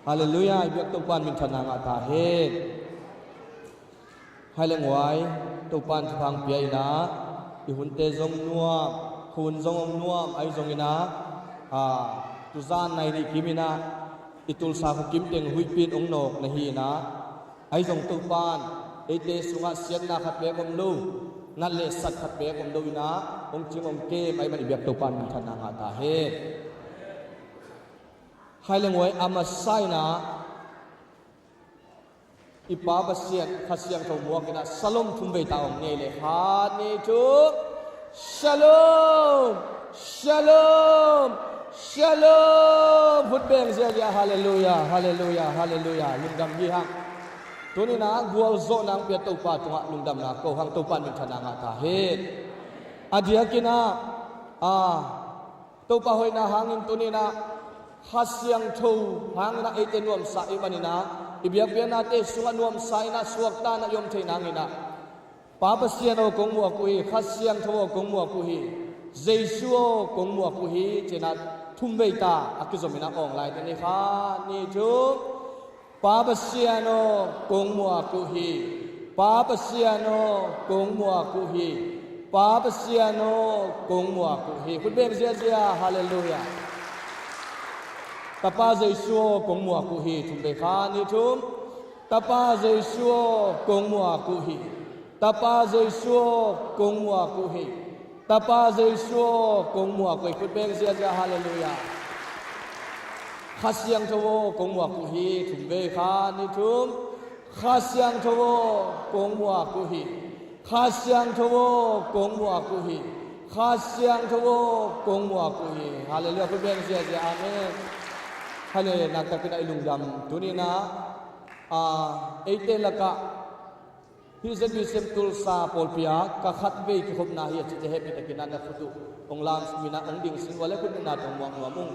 ฮาเลลูยาเบียกตุปันมินธนางาตาเฮให้เลี้ยงไว้ตุปันพังเปียนะอิหุนเตจงนัวหุ่นจงนัวไอจงอินะตุจานในดิกิมินะอิตุลสาขกิมเต็งหุยปีนองนกนะฮีนะไอจงตุปันเอเตสุงาเสียนนาขัดเปียกอมลูนั่นเลสัตขัดเปียกอมลูนะองจิงองเกไม่มันเบียกตุปันมินธนางาตาเฮให้เลี้ยงไว้อามาไซนะอิปาบเสียนขัดเสียงทมัวกินะสลมทุ่มเบตาองเนเลฮานิจุชาโลมชาโลมชาโลมฟุตเบงเสียฮาเลลูยาฮาเลลูยาฮาเลลูยาลุงดำยี่ห้างตัวนี้นะกัวโซนังเปียตุปาตัวลุงดำนะก็ห้างตุปันมินธนางาตาเฮอดียกินะตุปาหอยนะหางอินตัวนี้นะฮัสยังทูหางนะเอเตนวมสายมันนะอิบยาเปียนาเตสุงนวมสายนะสวกตานะยมเทนังนะปาปเสียนโอกงมัวกุฮีฮัสยังทูอกงมัวกุฮีเจสุโอกงมัวกุฮีเจนัดทุ่มเบตาอักษรมินะออนไลน์ตัวนี้ค่ะนี่จูปาปเสียนโอกงมัวกุฮีปาปเสียนโอกงมัวกุฮีปาปเสียนโอกงมัวกุฮีคุณเบงเสียฮาเลลูยาตาปาเจสัวกงมัวกุฮีทุมเบคานิทุมตาปาเจสัวกงมัวกุฮีตาปาเจสัวกงมัวกุฮีตาปาเจสัวกงมัวกุฮีคุณเบงเสียฮาเลลูยาข้าเสียงทวกงมัวกุฮีทุมเบคานิทุมข้าเสียงทวกงมัวกุฮีข้าเสียงทวกงมัวกุฮีข้าเสียงทวกงมัวกุฮีฮาเลลูยาคุณเบงเสียอาเมนฮัลโหลนักตะกินไอลุงดำตัวนี้นะเอเตลกะฮิเซบิเซมตุลซาปอลพิอากัขัดเบย์ที่ขบนาฮีจิตเฮปิตะกินนันนักฟุตุองลามสมินะองดิ่งสิงวัลเลคุณนาตองวังวามุง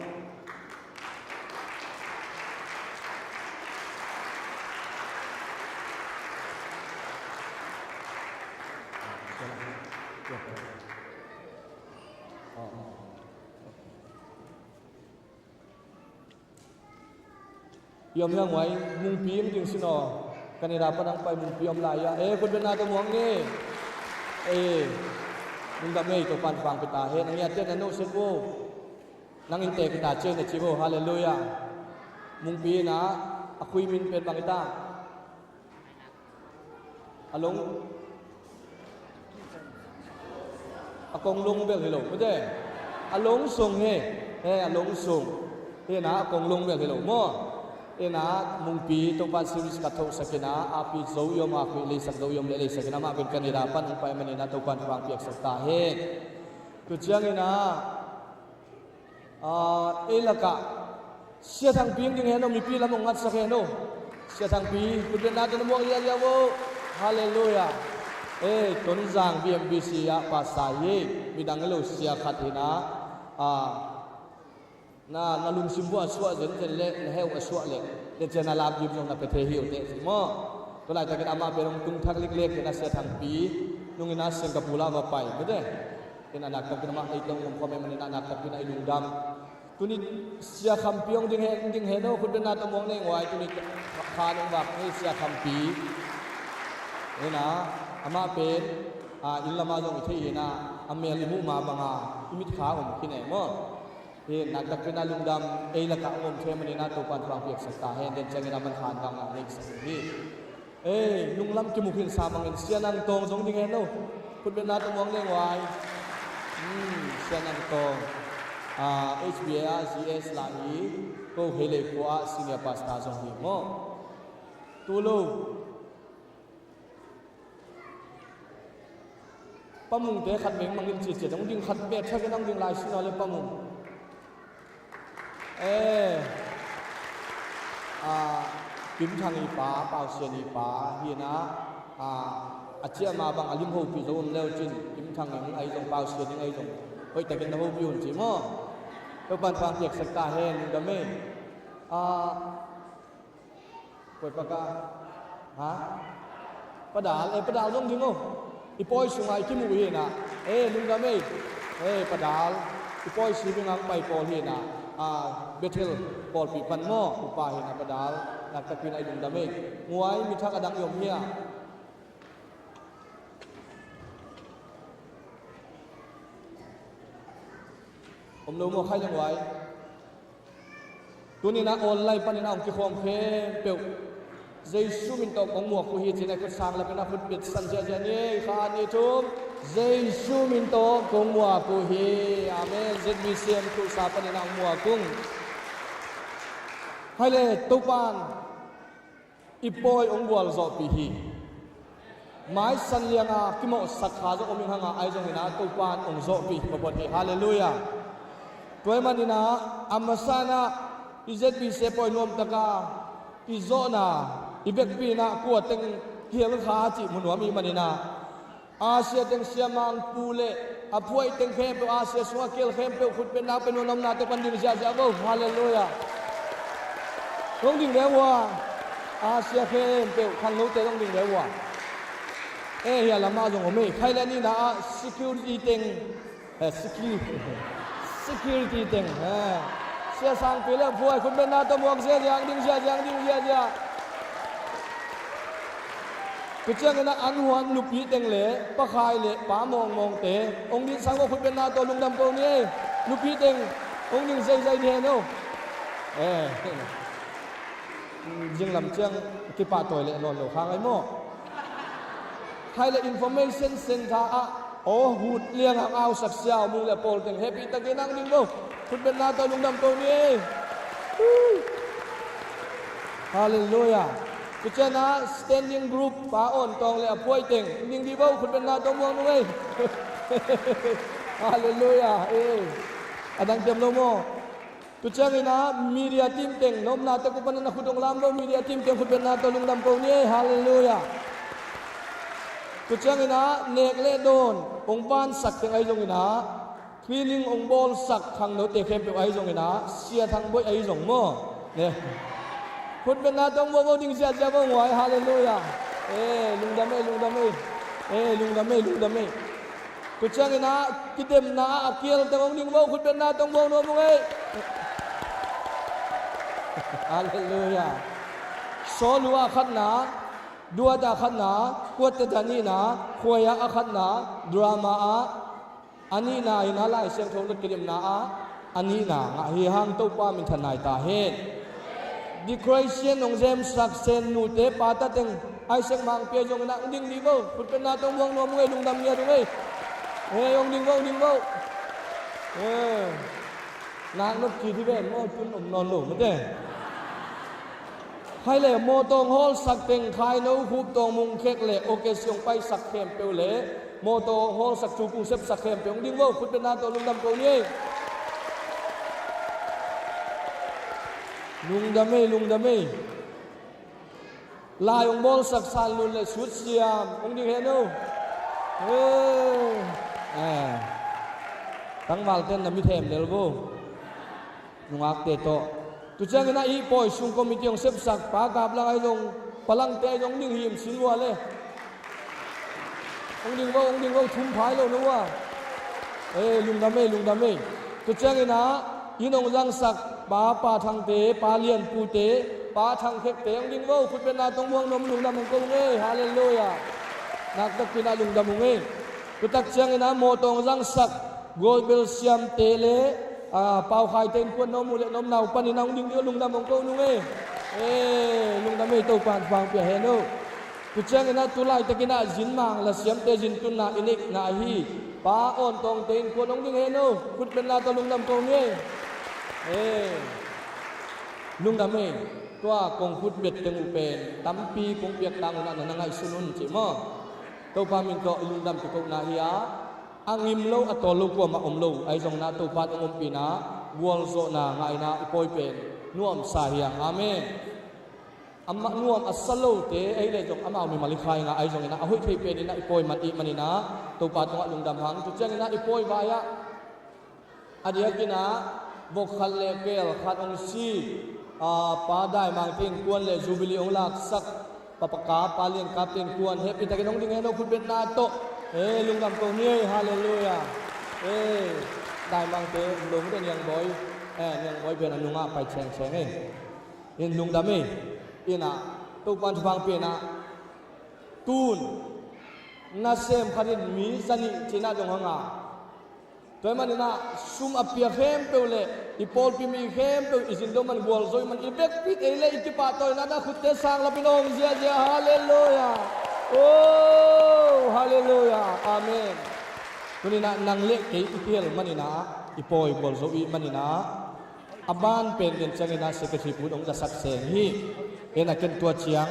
ยอมยังไว้มุงปีมจริงสินอกันในราปนังไปมุงปียอมลายคุณเป็นนาตะมวงนี่มุงดำเมย์ตัวปันฟังไปตาเห็นอย่างเงี้ยเจ้าหน้าโนเซโวนังอินเตกิตาเจ้าในชีโวฮาเลลูยามุงปีนะอคุยมินเป็นบางตาอลงอกงลงเบลเหลวไม่ได้อลงส่งเฮ้อลงส่งเฮ้นะอกงลงเบลเหลวมั่วนะมุงปีตัวปันซีริสกัทโตสกินะอาปีโซยมอาคุยเลสักโซยมเลสักนะมาเป็นกันนิราปันไปมันนี่นะตัวปันฟังเปียกสักตาเฮตัวเจ้านี่นะละกะเสียทางปีจริงเห็นมีปีละมงงัดสักเห็นเสียทางปีคุณเป็นนาตัวมวงเรียโวฮาเลลูยาต้นจาง BMBC อะภาษาเยมีดังเล่าเสียขัดหินะนาลุงซิมบัวสวะเจนเล่เฮวสวะเล่เจนาลาบยิบลงนับไปเที่ยวเตะสิมอตัวไหนจะกินอามาเป็นองตุงทักเล็กๆกันนะเสียทางปีนุ่งนัสเซนกับปูลาว่าไปไม่ได้เป็นอนาคตกันมาไอ้ตรงผมพ่อแม่มันอนาคตเป็นไอ้ลุงดำตัวนี้เสียคำปีองจริงเห็นคุณเป็นนาตะมองในหัวตัวนี้คาลงบักนี่เสียคำปีนี่นะอามาเป็นอินละมาจงอิทธินะอเมริมุมาบังอาอิมิตขาผมที่ไหนมั้งนักตะกินลุงดำละกะอมเทมันนาตัวปันฟังเปียกสักตาเห็นเดินจังนามันหานบางอะไรสักนี้ลุงล้ำกิมุขินสามังเงินเสียนังตองสงจริงเห็นโน่คุณเป็นนาตัวมองเลี้ยงไว้เสียนังตอง HBR CS หลายก็เฮเลกัวซีเนียร์พาสต้าสงหิมอตัวลูป้ามุงเตะขัดเมงมังกินเจียต้องดึงขัดเบ็ดใช่ไหมต้องดึงลายชิ้นอะไรป้ามุงพิมทางอีป้าเป่าเสียนอีป้าเฮียนะอาเจียมาบางอลิมโฮปีโซมเลี้ยวจินพิมทางอย่างไอ้ตรงเป่าเสียนอย่างไอ้ตรงเฮ้ยแต่กันนะโฮบิวน์จิมอตัวปันฟังเปียกสักตาเฮนดำเมป่วยปากกาประดาลประดาลต้องถึงอ๋ออีปอยสุงไอขี้มูเฮนะลุงดำเมประดาลอีปอยสีเป็นงานไปปอเฮนะ เบเทลปอลปีปันโมอุปาหินาปดาลนักตะกินไอดุมดามิงวยมีทักอดังยมเฮียผมรู้ว่าใครยังไหวตัวนี้นะออนไลน์ปันนี้นะองค์ที่ความเพลเปียวเจสุมินโตของหมวกกุฮีจีนกุศลและเป็นนักฟุตบอลสันเจเจนี่ขานิทุมเจสุมินโตของหมวกกุฮีอาเมนเจดมิเซียมกุศลปันนี้นะหมวกกุ้งให้เลยตุปานอีปอยองค์บัวลจอปีฮีไม้สันเลียงอาคิโมสักขาจอมิงหังอาไอจงหินะตุปานองค์จอปีขบวนฮีฮาเลลูยาตัวมันนี่นะอามาสานะอิเจดปีเซปอยนวมตะกาอิโซนาอิเบกปีนะกัวเต็งเฮียลขาจิมุนวามีมันนี่นะอาเซียเต็งเสียมังปูเลอภวยเต็งเข้มเปอาเซียสวาเกลเข้มเปขุดเป็นนักเป็นนมนาเตปันดินเสียเสียบ่ฮาเลลูยาต้องดิ่งแล้วว่าอาเซียเข้มเปขันนู้เตต้องดิ่งแล้วว่าเฮียละมาจงผมไม่ใครแล้วนี่นะ security เต็งsecurity เต็งเสียสังเปล่าพวยคุณเป็นนาตมวงเสียอย่างดิ่งเสียอย่างดิ่งเสียอย่างกุเจ้ากันนะอันหันลุปีเต็งเล่ปะคายเล่ป้ามองเตะองค์นี้สังว่าคุณเป็นนาตลุงดำโกนี่ลุปีเต็งองค์นี้ใจเนี่ยเนาะยิงลำเชียงที่ป่าตัวเล่นอนหลงข้างไอ้โม่ใครเล่น information center โอ้หูดเลี้ยงเอาสักเช้ามูเลยโปลถึงเฮปปี้ตะกี้นั่งดิ่งโม่คุณเป็นนาตลุงดำโกนี่ฮาเลลูยากุเจ้านะ standing group ป้าอ่อนตองเลยอภัยเต็งดิ่งดีบ่คุณเป็นนาตมวงนู้นฮาเลลูยาอดังเต็มโลโมกุเจ้านี่นะมีเดียทีมเต็งน้อมนาตะกุปันนะคุณตรงลำบ่มีเดียทีมเต็งคุณเป็นนาตลุงดำโกนี่ฮาเลลูยากุเจ้านี่นะเนกเลโดนองค์บ้านสักเต็งไอจงนี่นะคลีนิ่งองค์บอลสักทางโนเตเข้มเปียวไอจงนี่นะเสียทางบ่ไอจงโม่เนี่ยคุณเป็นนาตงบ่ดิ่งเสียจะบ่หวยฮาเลลูยาลุงดำไม่ลุงดำไม่กุเจ้านี่นะกิเต็มนาอักเกียลแต่องดิ่งบ่คุณเป็นนาตงบ่โนมงฮาเลลูยาโซลัวขันนาดัวดาขันนากวดตะนีนาขวยาขันนาดราม่าอันนี้นาอินาไลเสียงทงรถกระเดียมนาอันนี้นาฮีฮังตุปามินทนายตาเฮดดิครายเซียนองเจมสักเซนนูเตปาตะเต็งไอเสียงมังเปียจงนะดิ่งดีบ่คุณเป็นนาตงวงนวมเงยลุงดำเงียตรงเงยองดิ่งบ่นางนกขี่ที่เบนโม่จุนอมนอนหลงไม่ได้ใครเลยโมตงฮอลสักเต็งใครนู้คูบตงมุงเค็กเลยโอเคส่งไปสักเข้มเปียวเลยโมตงฮอลสักจูกุงเซฟสักเข้มเปียวดิ่งว่าคุณเป็นนาตัวลุงดำตัวนี้ลุงดำไม่ลายองบอลสักสันลุนเลยสุดเสียมองดิ่งเห็นนู้ตั้งวัลเต้นน้ำมิเทมเดลโก้ลุงอักเตโตตุจังนะอีปอยซุงคอมมิตี้องเซฟสักปากาบลังไอลงพลังเตยองดิ่งหิมสินวัวเลยองดิ่งว่าทุ่มพายลงนัวลุงดำไม่ตุจังนะยินองยังสักปาทางเตปาเลียนปูเตปาทางเค็กเตองดิ่งว่าคุณเป็นนาตงวงนมลุงดำมงกงฮาเลลูยานักตะกินาลุงดำมงตุตักจังนะโมตองยังสักโกลเบลเซียมเตเลเป่าไข่เต็นควรน้องมูเลน้องเนาปันนี่น้องดิ่งเดียวลุงดำมงโกนุ่งลุงดำไม่ตัวปานฟังเปียเฮโนกุเจงนะตุลายตะกินาจินมังละเสียมเตจินตุนนาอินิกนาฮีป้าอ่อนตองเต็นควรน้องดิ่งเฮโนคุณเป็นนาตัวลุงดำตรงนี้ลุงดำไม่ตัวกงพุดเบ็ดเต็งอุเป็นตั้มปีกงเปียกตังนั่นนั่งไอสุนุนจิมอตัวพามินก็ลุงดำตุกนาฮีอาangim lo atol lo ko ma omlo ai jong na to pat om pina wol zo na ngai na ipoi pen nuam sa hiang amen amma nuam asalo te ai le jong ama mi malikhai nga ai jong na a hoi thei pen na ipoi man i manina to pat ngo lung dam hang tu chang na ipoi ba ya adia kina bok khal le kel khat ong si pa dai mang tin kuan le jubilee ong lak sak papaka palien kapten kuan happy ta kinong ding no khut bet na toลุงดำตรงนี้ฮาเลลูยาได้บางเตะลงเป็นยังบ่อย ยังไว้เป็นอนุงาไปแฉงอินลุงดามีอินะตุปันฟังเปียนะตูนนาเซมขันมีสันิจีน่าดงหงาตัวมันนะซุมอภิเข้มเปล่าอีพอลพิมีเข้มเปล่าอิสินโดมันบัวลอยมันอีเบกพิษเอเลอิจิปาตัวนั้นนะขุดเตสังลาบินองเจียเจียฮาเลลูยาโอ้ฮาเลลูยาอาเมนตัวนี้นะนางเล็กเออิเทียลมันนี่นะอีพอยบัวลอยมันนี่นะอาบ้านเป็นเดินจังนะเสกสิบุญองค์จะสักเสงฮีเอ็นเกินตัวเชียง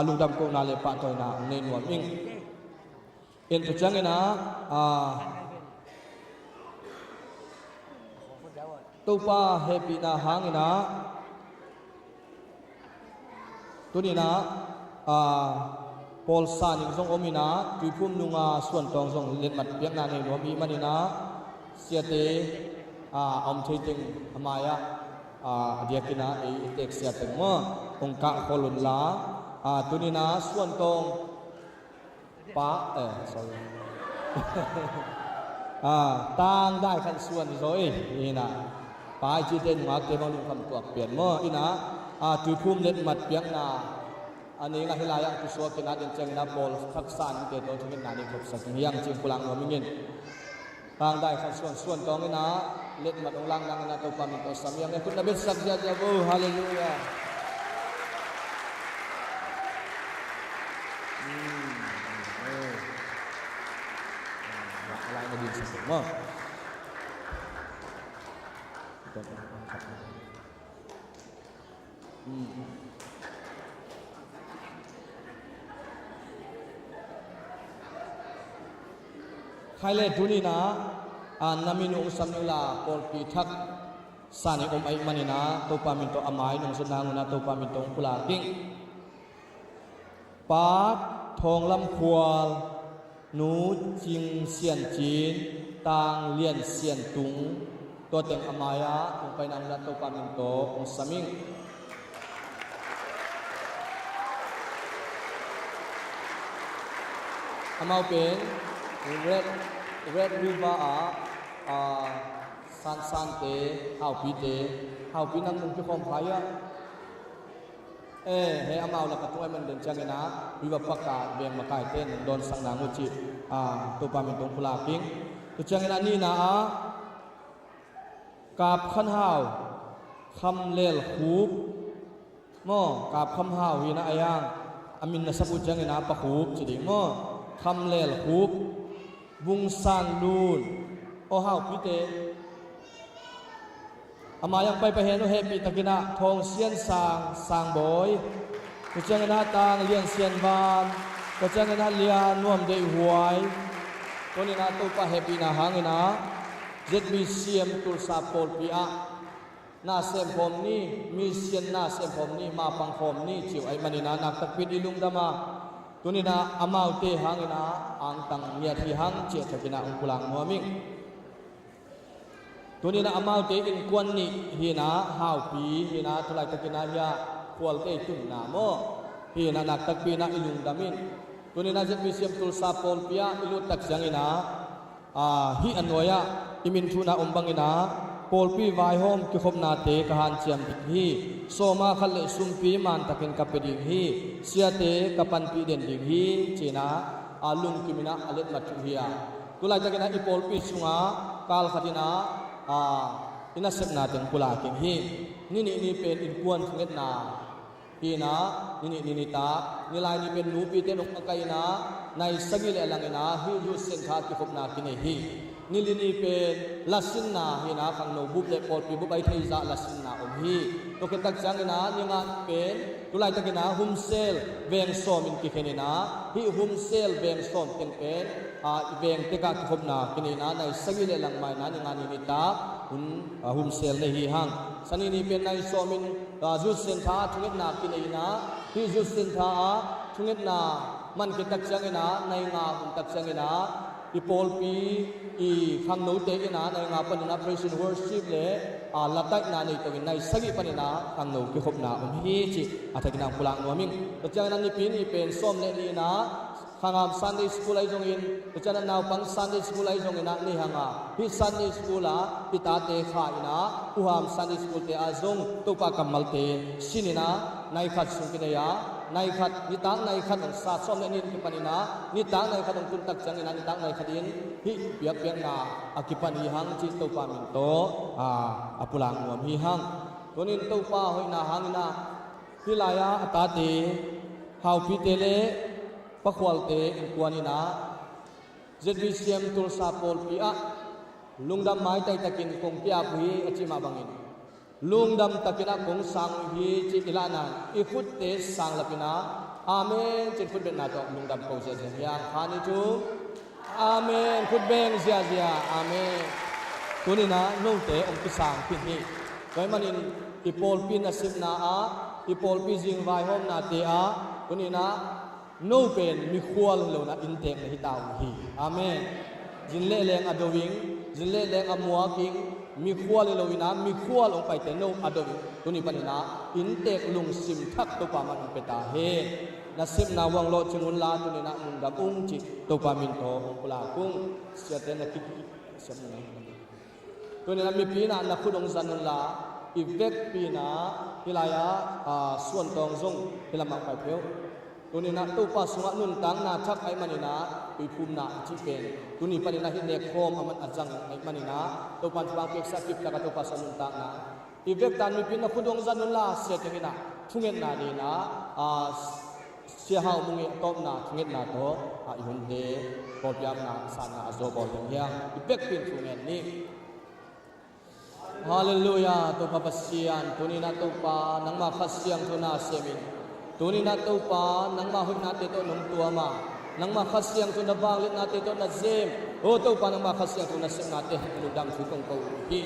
ลุงดำโกนาเลปะตัวนะในหนวดมิงเอ็นตัวจังนะตัวป้าเฮปีนาหางนะตัวนี้นะพอลซานิงทรงอมินะจุยพุ่มนุงาส่วนตองทรงเล็ดมัดเปียกนาในหนวดมีมันนี่นะเสียเตอมเทจิงทำไมเดียกินะไอเด็กเสียตึงมั้งองค์กะโคลุนลาตัวนี้นะส่วนตรงป้าsorry ต่างได้ขันส่วนโซยนี่นะป้าจีเด่นมาเก็บมาลุงคำตัวเปลี่ยนมั้งอีนะจุดพุ่มเล็ดมัดเปียงนาอันนี้ก็ให้ลายกุศลกินนะเดินเจงนะบอลทักษะนี่เด็ดโดนทุกนานี่ครบสักอย่างจริงกุลังเราไม่เงินต่างได้ขันส่วนตรงนี้นะเล็ดมัดองลังลังนะตัวปามิตัวสามีเนี่ยคุณนับเป็นสักอย่างเดียวฮาเลลูยาอะไรมาดีสุดมั้งใครเล่นทุนี่นะนามินุสัมนุลาปอลปีทักสานิอมไอมันนี่นะตัวปามินตัวอามายนงสุนางนะตัวปามินตัวกุลากิ้งปาดทองลำควลหนูจิงเสียนจีนต่างเลียนเสียนตุงตัวเต็งอามายะลงไปนำละตัวปามินตัวองสามิงอามาเป็นred river san te hau pi nan mung pi khom phaya he amau la ka toy man den chang na river pakka beng makai ten don sang na nguchi to pa min tong phula king to chang na ni na kap khan hau kham lel khub mo kap kham hau hi na ayang amin na sabu chang na pa khub chi ding mo kham lel khubบุงซานลูนโอฮาวพิเตอามายังไปเห็นโอเฮปีตะกินะทองเสียนสางบอยก็จังนะตางเลียนเสียนบานก็จังนะเลียนนวมเดยหวยตัวนี้นะตัวป้าเฮปีนะหางนะเจ็ดมีเสียมตุลซาโปลปีอะหน้าเสียมผมนี่มีเสียนหน้าเสียมผมนี่มาปังผมนี่จิ๋วไอ้มันนี่นะนักตะปิดอิลุงดามาตัวนี้นะอามาเตหังนะอังตังเมียที่หังเจียตะกินะองคุลังมัวมิงตัวนี้นะอามาเตอินกวนนี่ฮีนะฮาวปีฮีนะทุลายตะกินะฮียพวลเตตุนนาโมฮีนะนักตะปีนะอิลุงดามินตัวนี้นะเจ็ดมีเสียมตุลซาโปลปียอิลุตักจังอินะฮีอันวะอิมินทุนะอมบังอินะโปลปีวายโฮมกิคมนาเตกหันเจียมดิฮีโซมาขัลเลซุมปีมันตะกินกับเปดิฮีเสียเตกับปันปีเด่นดิฮีเจนะลุงกิมินะอเลตมาจุฮียตุลายตะกินะอีโปลปีสุงากาลขัดินะอินัสเซปนาเต็งกุลากิงฮีนี่เป็นอินกวนเง็ดนาฮีนะนี่ตานี่ลายนี่เป็นนูปีเตนกไกนะในสกิเลลังนะฮียูเซนทากิคมนากินฮีนี่เป็นลัสซินนาฮีนะขังโนบุบเลปอดปีบุบไอเทย์ซาลัสซินนาอมฮีตัวเก็ตักจังนะนี่งาเป็นตุลายตะกินะฮุมเซลเวงโซมินกิเขนินะฮีฮุมเซลเวงโซมเป็นเวงเตกากิคมนากินนะในสกิเลลังไมนะนี่งานี่ตาฮุมเซลในฮีหังสันนี่เป็นในโซมินจุดเซนทาทุเกตนากินนะฮีจุดเซนทาทุเกตนามันเก็ตักจังนะในงาฮุมตักจังนะอีโปลปีอีคำโน้ตเตกินะในงานปนินาเพรสเวอร์ชิพเลยลัดตักนาในตัวในสกิปนินาคำโน้ตกิคบนาฮีจิอาทิตย์นังพลังวัวมิงแต่จากนั้นนี่ปีนี้เป็นส้มเลนีนะ khangam Sunday school ai jong in chana naw pang Sunday school ai jong ina ni hanga hi Sunday school a pitate kha ina uham Sunday school te azong topa kamal te sinina nai khat sung kinaya nai khat ni tang nai khat ang sa som ne nin ki panina ni tang nai khat ang tun tak chang ina ni tang nai khatin hi piak piak na akipan hi hang chi topa min to apulang nuam hi hang tonin topa hoina hangina hilaya atate hau pitele pakhwalte inkuanina ZBCM tulsa pol pia lungdam mai tai takin kong pia pui achima bangin lungdam takina kong sang hi chi ilana ikut te sang lapina amen chi khut ben na to lungdam ko se se ya khani chu amen khut ben zia zia amen tunina nong te ong pi sang pin ni kai manin ipol pin asip na ipol pi jing vai hom na te tunina no pen mi khwal lo na intek na hitaw hi amen jinle leng adowing jinle leng amwa king mi khwal lo ina mi khwal ong pai te no adowing tuni panina intek lung sim thak to pa man peta he na sim na wang lo chingun la tuni na mun da ung chi to pa min to pula kung sia te na ki sia mun tuni na mi pina na khudong zanun la ivek pina hilaya suan tong zong hilamang pai pheu tuni na topa sunga nun tang na thak ai manina pipum na chi pen tuni panina hi nek khom aman ajang ai manina topa chuang pek sa kip ka topa sanun tang na ivek tan mi pin na khudong zanun la se tengina thungen na ni na sia hau mungi tom na thungen na to ihun de popiam na sana azo bol yang ivek pin thungen ni hallelujah topa pasian tuni na topa nang ma khasyang tuna semin tuni na topa nang ma hun na te to nong tua ma nang ma khasyang tu na bang na te to na zem o topa nang ma khasyang tu na sem na te ludang thu kong ko hi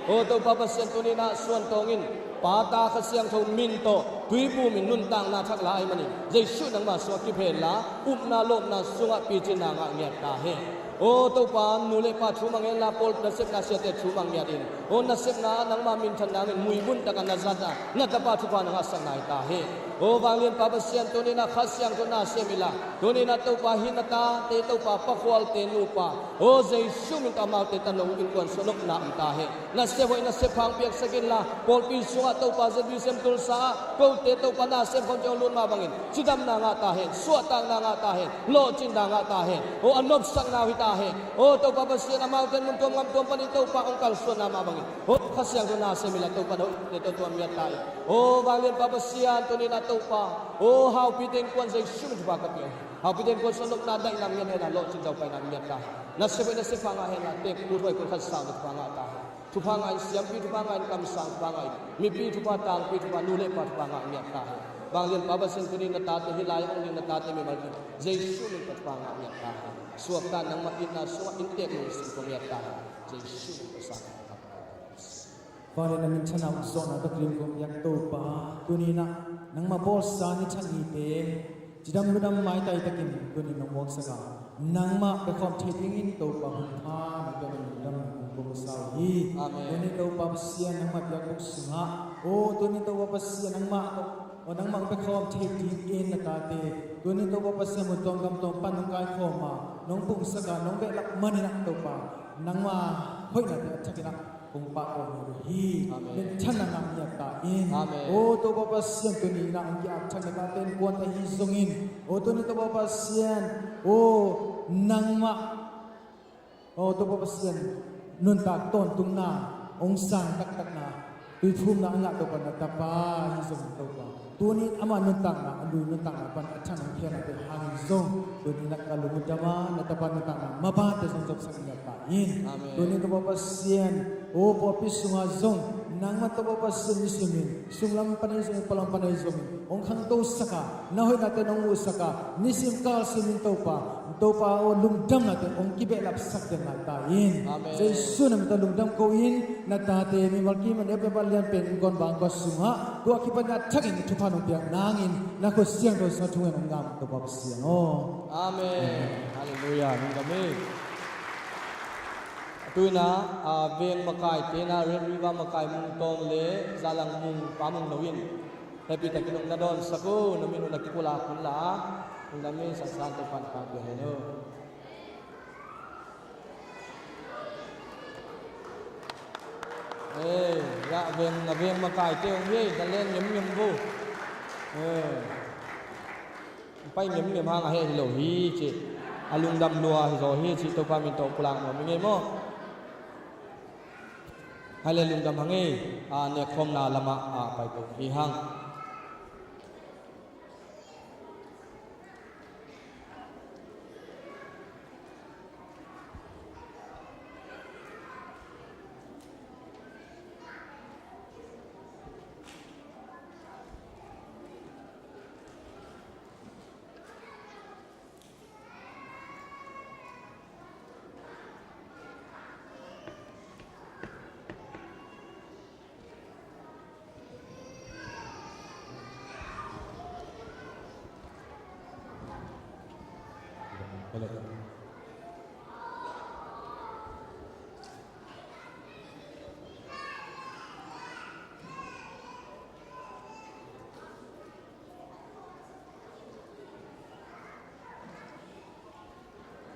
o topa pasian tuni na suan tongin pata khasyang thu min to tui pu min nun tang na thak la ai mani jesu nang ma so ki phel la na lom na sunga pi chin na nga nge ta he o topa nule pa thu mangel la pol na sep na sia te thu mang ya din o na sep na nang ma min than na mui bun ta kan na zata na ta pa thu pa na sang nai ta he o banglien pa pasian tuni na khasyang tu na semila tuni na topa hinata te topa pakhwal te nupa o jesu min ta ma te tanong in kon sonok na ta he na se voi na se phang piak sakin la pol pi sunga topa zebi sem tul sa ko te topa na sem khon jong lun ma bangin chidam na nga ta he suwa tang na nga ta he lo chin da nga ta he o anop sang na wi ta he o topa pasian na mountain mun tom ngam tom pani topa ong kal suwa na ma bangin o khasyang tu na semila topa no te to tuam ya ta o banglien pa pasian tuni na topa o how piteng kwan say shumit ba kapyo how piteng kwan sonok na dai nam yan na lo chin jaw pai nam yan ta na se phanga he na te ku roi ko khas sa phanga ta tu phanga siam pi tu phanga kam sang phanga mi pi tu pa tang pi tu pa nu le pa phanga yan ta banglien pa ba sen tuni na ta te hilai ong na ta te me mal jesu min pa phanga yan ta suak ta nang ma in na suwa in te ko sin ko yan ta jesu pa sa Pada namin chana usona ta klim kum yak to pa tunina nang mabol sa ni chani te jidam ludam mai tai takin tuni nang wak saka nang ma be khom theping in to pa hun tha na to dam kum sa hi tuni to pa sia nang ma yak buk singa o tuni to pa sia nang ma o nang ma be khom theping in na ta te tuni to pa sia mu tong gam tong pan nang kai khom ma nong buk saka nong be lak mani na to pa nang ma hoi na te thakina kung pa o hi men chan na ngam ya ta in o to ba sian to ni na ang ya chan na ten kuan ta hi zongin o to ni to ba sian o nang ma o to ba sian nun ta ton tung na ong sang tak tak na tu thum na nga to pa na ta pa hi zong to pa tu ni ama nun ta na andu nun ta na pan chan ang kya na te hang zong tu ni na ka lu dama na ta pa nun ta na ma ba te zong sang ya ta in tu ni to ba sian o popi sunga zong nang matoba pa sinimin sunglam panay zong palang panay zong ong khang to saka nahoy natin ong usaka nisim kal simin to pa o lungdam natin ong kibelap sakyan natain jesu nam ta lungdam ko in natate mi malki man epe balyan pen gon bang ko sunga do akipan na thagin thupanong piang nangin nako siang do sa thungen ong ngam to pa siang o amen hallelujah nungami tuna veng makai tena riva makai mung tong le zalang mung pamung nawin happy takinong na don sako namino nakikula kunla o Undami sa santo panpagiheno. Ya veng makai teo ye dalen nyem bu. Pai nyem hang he lo hi chi alung dam lua hi zo hi chi to pa min to pulang mo mi nge mo. Hai le lung dam hange ne khom na lama pai to hi hang.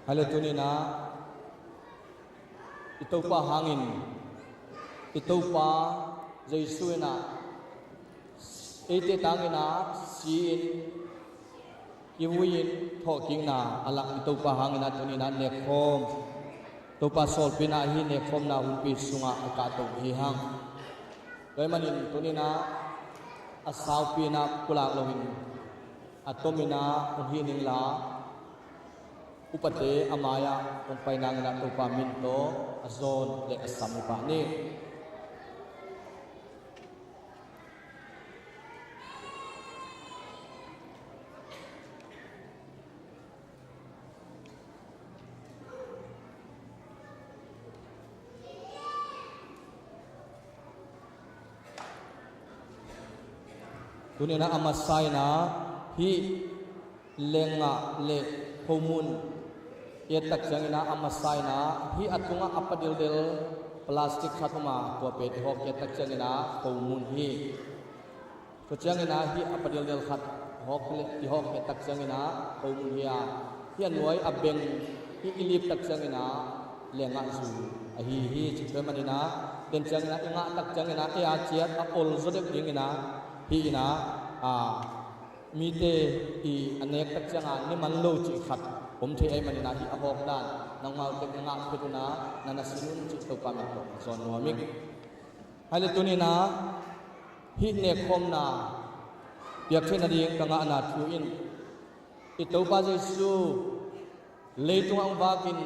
Halo tuni na ito pa hangin ito pa Jesu na ite tangin na siin iwin thoking na alak ito pa hangin na tuni na nekom ito pa sol pinahi nekom na humpi sunga akatong hihang kaya manin tuni na asaw pina kulakawin atomina hining la upate amaya kung painang na ito paminto azon le asami pa ni tunay na amasay na hi lenga le homun yetak jangina amasay na hi atunga apadildil plastik khatuma to pe hok yetak jangina homun hi to jangina hi apadildil khat hok le ti hok yetak jangina homun hi hi anoi abeng hi ilip tak jangina lenga zu hi chikre manina den jangina inga tak jangina ya chiat a ol zodek dingina hi ina mi te i anek tak janga ni man lo chi khatผมเทไอ้มันนาที่อภอกด้านนางมาเด็กงานพิจุนานานาสินุนจิตตุปามิโตสอนหัวมิกให้เลตุนีนาฮิเนคมนาเปียกเทนดีกังอานาทูอินอิตุปาเจสูเลตุงอังวากิน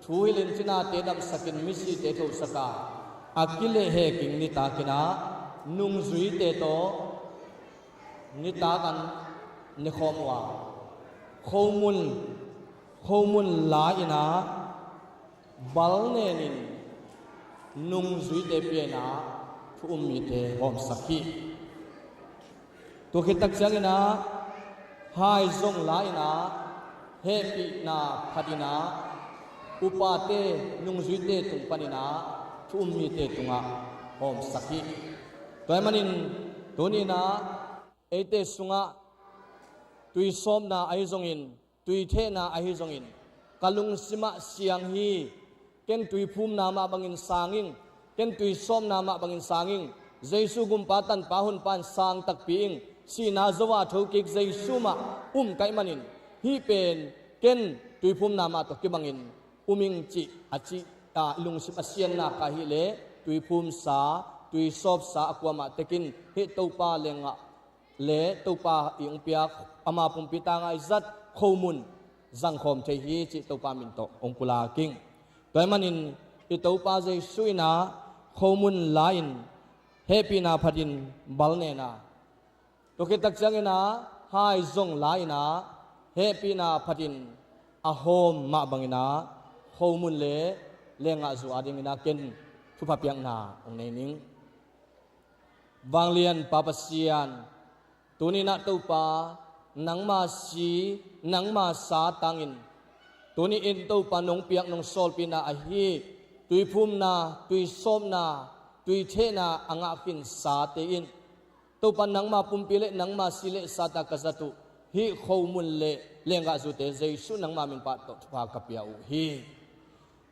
ทูฮิเลนจินาเตดัมสกินมิสิเตโตสกาอากิเลเฮกิงนิตากินานุงซุยเตโตนิตากันนิคมวาโคมุนลาอินาบัลเนนินนุงซุยเตเปียนาทุมมิเตหอมสักขีตัวคิดตักจังอินาไฮซงลาอินาเฮปินาพัดินาอุปาเตนุงซุยเตตุงปานินาทุมมิเตตุงะหอมสักขีตัวมันนินตัวนี้นาเอเตสุงะตุยซอมนาไอซงอินตุยเทนาไอซงอินกะลุงสิมะเสียงฮีเก่งตุยภูมินามาบังอินสางิงเก่งตุยซอมนามาบังอินสางิงเจสุกุมปาตันปาหุนปานสางตักปีอิงสีนาจวาทุกิกเจสุมาไกมันินฮีเป็นเก่งตุยภูมินามาตกิบังอินมิงจิอจิลุงสิมะเสียงนากะฮิเลตุยภูมิสาตุยซอบสาอความาตกินเฮตุปาเลงะเลตุปาอิงเปียกอามาปุมปิตางไอซัดโคมุนจังคมเทฮีจิตุปามินโตองคุลากิงโดยมันอินอิตุปาเจสุยนาโคมุนลาอินเฮปีนาพัดินบัลเนนาตุกิตักจังนาไฮซงลาอินาเฮปีนาพัดินอาโฮมมาบังอินาโคมุนเลงอาจูอาดิงอินาเกนทุพเปียงนาองเนนิงบางเลียนปาปเซียนตุนีนาตุปานังมาสีนังมาสาตังอินตุนีอินตุปานงเปียกนงโซลปีนาอหีตุยภูมินาตุยส้มนาตุยเทนาอังอากินสาเตอินตุปานังมาปุมปิเลนังมาสิเลสาตากษัตุ hi khomun le lenga zu te Jesu nang mamin pa to pa kapia u hi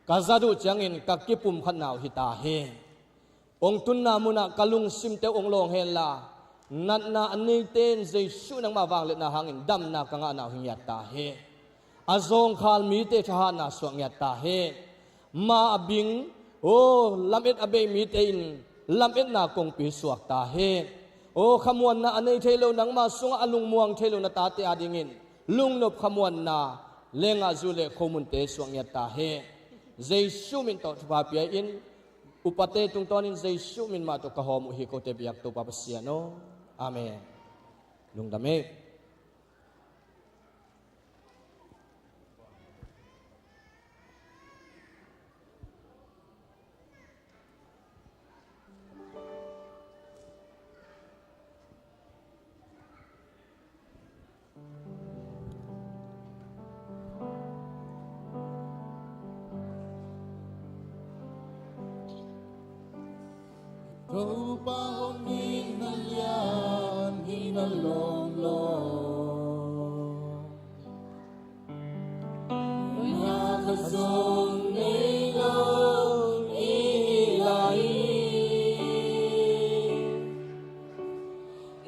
kazadu changin kakipum khanau hi ta he ong tunna muna kalung simte ong long hen la nat na ani ten Jesu nang mawang le na hangin dam na kanga na hingyat ta he azong khal mi te tha na swang yat ta he ma abing o lamet abe mi te in lamet na kong pi suak ta he o khamuan na anei thelo nang ma sunga alung muang thelo na ta te adingin lung nop khamuan na lenga zule khomun te swang yat ta he Jesu min to pa pia in upate tung tonin Jesu min ma to kahom hi ko te biak to papasiano amen lungdame Ikaw pa ang hinalyan, hinalong-long. Nakasong nilong ihilahin.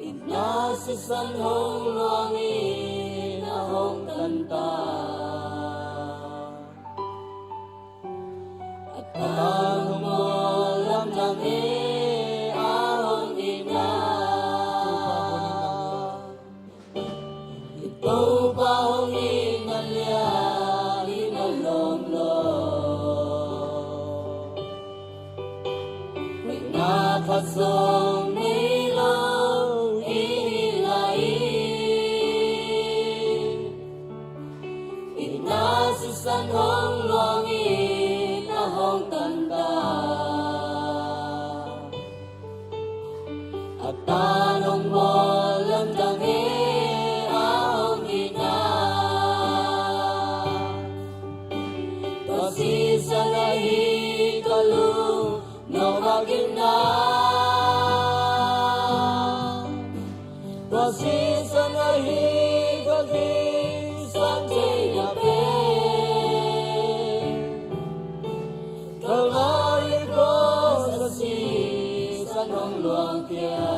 Inasisan hong luangin ahong kanta. At tanong mo lamdangin Kasong nilong ihilain. Inasisan hong luangin ahong tanda. At tanong mo lamdangin ahong ina. Tosisa na hikalong no magina. Tosisa na hikalong sanjay na pe. Kalari ko sa sisa ng luang tiya.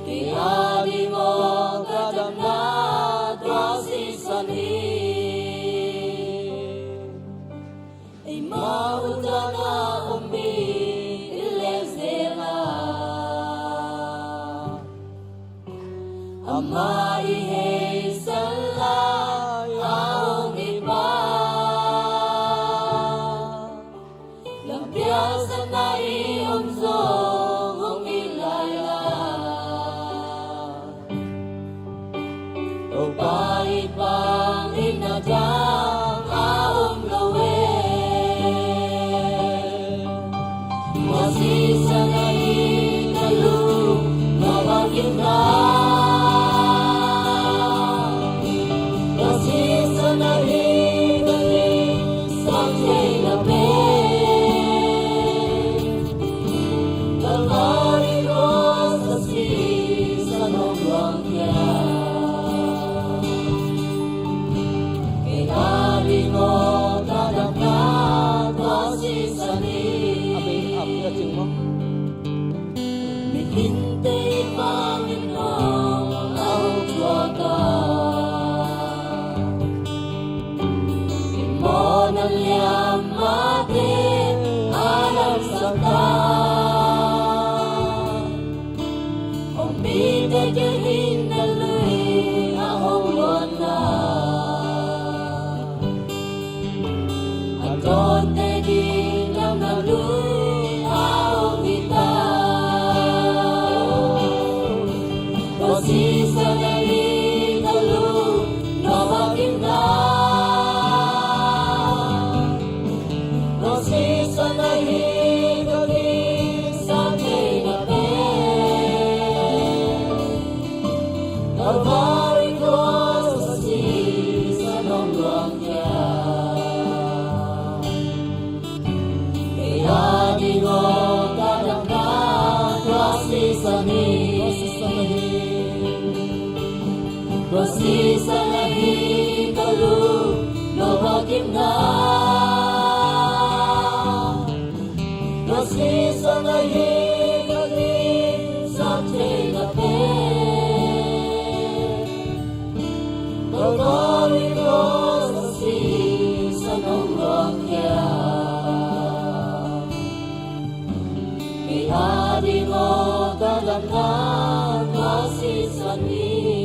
Ihari mo kadamnat tosisa ni. Maudana umbi ilezela Amai hei salai aong iba Lampiasa na iomzong hong ilaya O bait pang inadang aong lawe Masisa na hikalong mawagin na Masisa na hikalong sanjay na pe Kalari ko sa sisa ng wangya Kinari mo tadangkat masisa ni Hintay Panginoon ang tuwata Imonal yamatin alam sa ta Umide kahin na luwi ahong luana At konti din ang naluwi ahong kita Tosisa na hikalong nawagin na Tosisa na hikalong sanjay na pe sangi Gosi sangi kalu no hakim na Gosi sangi kali sate na pe Kagari gosi sanong rakya Ihari mo kadangkan kasih sangi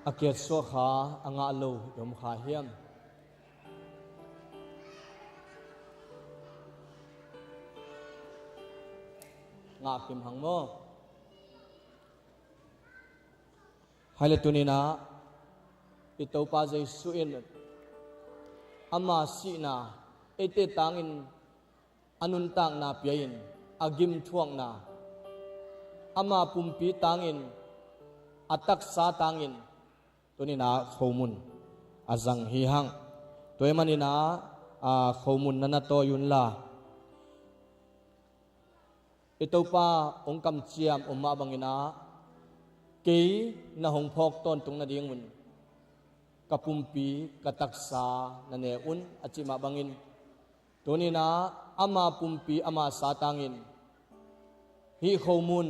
Akiat so kha anga lo yom kha hiam nga kim hang mo haile tunina ito pa jai suin ama si na ete tangin anun tang na piain agim thuang na ama pumpi tangin atak sa tangin tunina khomun azang hi hang toy manina khomun nana to yun la ito pa ongkam chiam umma bangina ke na hong phok ton tung na dingun kapumpi kataksa nane un achima bangin tunina ama pumpi ama satangin hi khomun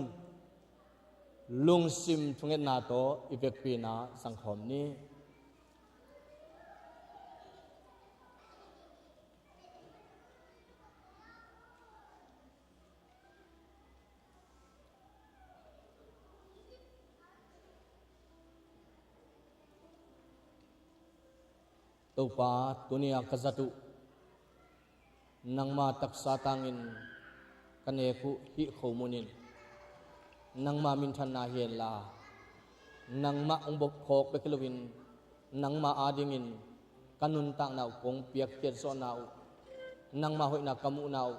lungsim thunget na to ivekpi na sangkhom ni topa tunia kazatu nangma taksa tangin kaneku hi khomunin nangma mintan na hian la nangma ongbok phok bekelwin nangma adingin kanun tang nau kong piak kiat so nau nangma hoina kamu nau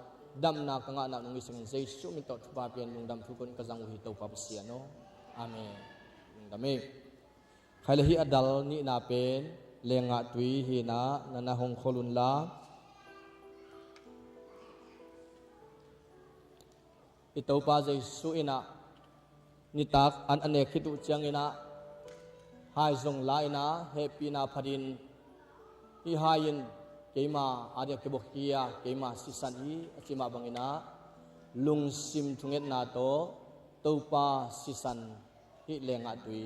dam na kanga na nung ising sei sumi to thupa pian nung dam thukon kazang hi to papsiano amen dame khaile hi adal ni na pen lenga tui hi na nana hong kholun la ito pa jai su ina nitak an ane khitu chiang ina hai zong la ina happy na pharin hi hain keima ade ke bokhia keima sisan hi achima bangina lungsim thunget na to topa sisan hi lenga tui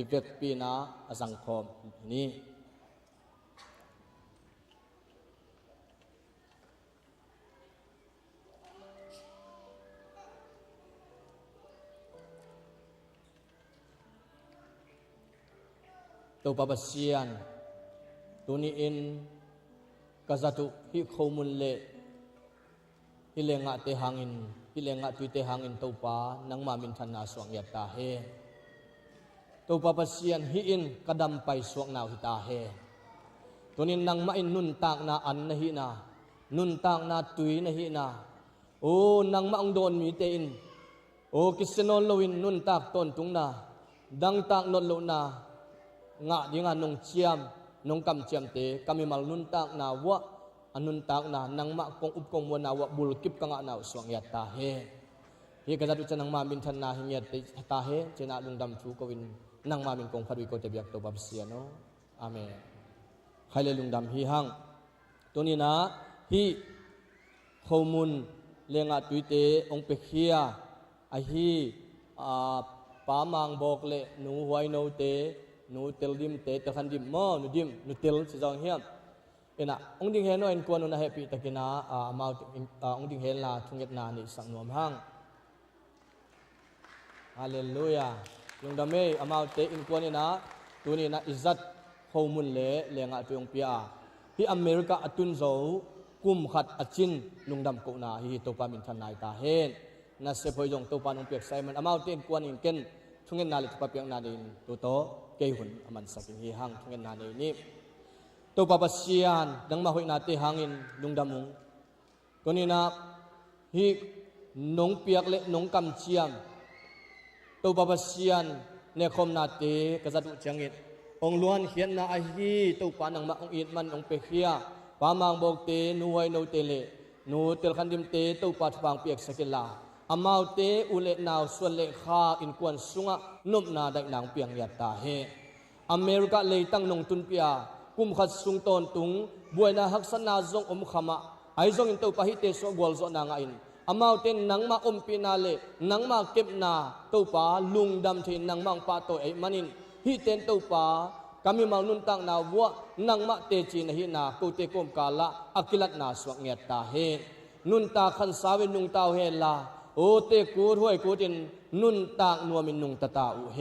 ivek pi na azang khom ni to babasian tuni in kazatu hi khomun le hilenga te hangin hilenga tuite hangin topa nangma min thanna suang ya ta he to babasian hi in kadam pai suang naw hi ta he tunin nangma in nun tak na an na hi na nun tak na tui na hi na o nangma ong don mi te in o kisenon loin nun tak ton tung na dang tak non lo na nga dinga nong chiam nong kam chiam te kami mal nun tak na wa anun tak na nangma kong up kong mo na wa bul kip ka nga na suang ya ta he hi ka jatu chanang ma min than na hinget te ta he chena lungdam thu ko win nang ma min kong pharwi ko te biak to babsiano amen khaile lungdam hi hang tonina hi khomun lenga tuite ong pe khia a hi pa mang bok le nu huai no te nu tel dim te te khan dim mo nu dim nu tel si jong hiam ena ong ding he no en kon na happy takina amount ong ding he la thunget na ni sang nom hang hallelujah yung dame amount te in kon ina ตัวนี้นะอิจัดโฮมุนเล่เลงะตัวองเปียที่อเมริกาอตุนโซกุมขัดอจินลุงดำกุนาฮิตัวปามินทันนายตาเฮนนัสเซพอยงตัวปานองเปียกไซมันอามาเตียนกวนอินเกนทุงเงินนาลิทุปเปียกนาดินตัวโตเกยหุนอามันสักิฮิฮังทุงเงินนาดินี่ตัวปาปัสเซียนดังมาหุยนาเตหังอินลุงดำมุงตัวนี้นะฮินงเปียกเละนงกำเชียมตัวปาปัสเซียนเนคมนาเตกษัตริย์จังอิดองล้วนเขียนนาอาฮีตัวปานังมาองอิดมันองเปียกเฮียปามังบอกเตนูไวนูเตเลนูเตลคันดิมเตตัวปาทฟังเปียกสกิลาอามาเตอุเลนาวส่วนเลขาอินกวนสุงะนุบนาได้นางเปียงยัดตาเฮอเมริกาเลยตั้งนงตุนเปียกุมขัดสุงตนตุงบวยนาฮักษนาจงขมาไอจงอินตัวปะฮิเตโซกอลโซนางอินอามาเตนังมาปีนาเลนังมาเก็บนาตัวปาลุงดำเทนังมังปาโตไอมันินฮิเตนตัวปากามีมานุนตังนาวัวนังมาเตจีนหินากูเตกมกาละอักิลัดนาสวงเงียตาเฮนุนตาขันสาวินุงตาเฮลาโอเตกูรวยกูจินนุนตากนัวมินุงตาตาอุเฮ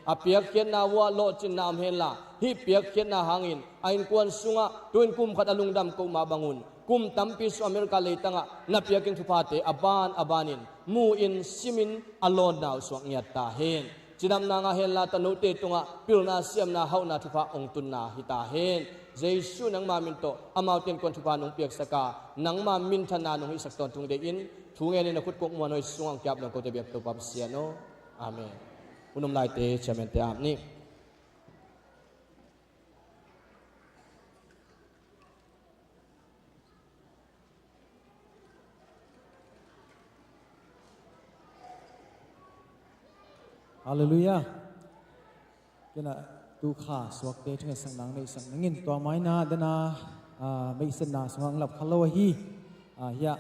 อเปียกเขียนนาวัวโลจินนามเฮลาฮิเปียกเขียนนาหังอินไอนกวนสุงะตุนกุมขัดลุงดำกูมาบังุนกุมตัมปิสอเมริกาเลยตังะนับเปียกินทุพาเตอบานินมูอินซิมินอโลนนาวสวงเงียตาเฮจิดำนางเฮลาตนุเตตุงะปิลนาเซียมนาเฮานาทุพาองตุนนาฮิตาเฮนเจสุนังมามินโตอามาวเตนกวนทุพานงเปียกสกานังมามินธนานงฮิสักตอนทุงเดอินทุงเงินนคุดกมวนอยสุงกับนงโกเตเบียกตุปับเซียโนอาเมนอุนมไลเตเชเมนเตอามนี่ฮาเลลูยาเกณฑ์ตูขาสวกเตถึงสังนังในสังนังินตัวไม้นาดนาไม่สนาสว่างหลับคาโลฮีเฮีย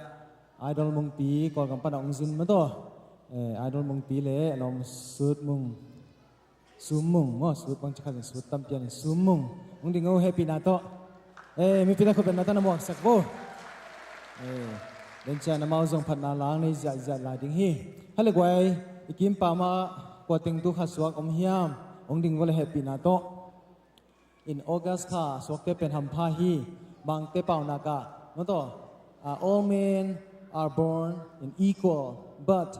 ไอดอลมุงตีก่อนกับปนองซินมาตัวไอดอลมุงตีเล่ลองสุดมุงซูมุงว่าสุดบางจักรสุดตั้มเปียนซูมุงมึงดิ้งเอาแฮปปี้นาโตมีพี่นักคนเป็นนาตานมวกสักโบเดินเจอนำเอาส่งพันนาล้างในจัดลายดิ้งฮีฮัลโหลไว้อีกิมปามากว่าติงตูขัดสวกอมเฮียมองดิ้งว่าเลยแฮปปี้นาโต in August ค่ะสวกเตเป็นทำพาฮีบางเตเป่านากะนั่นตัว all men are born in equal but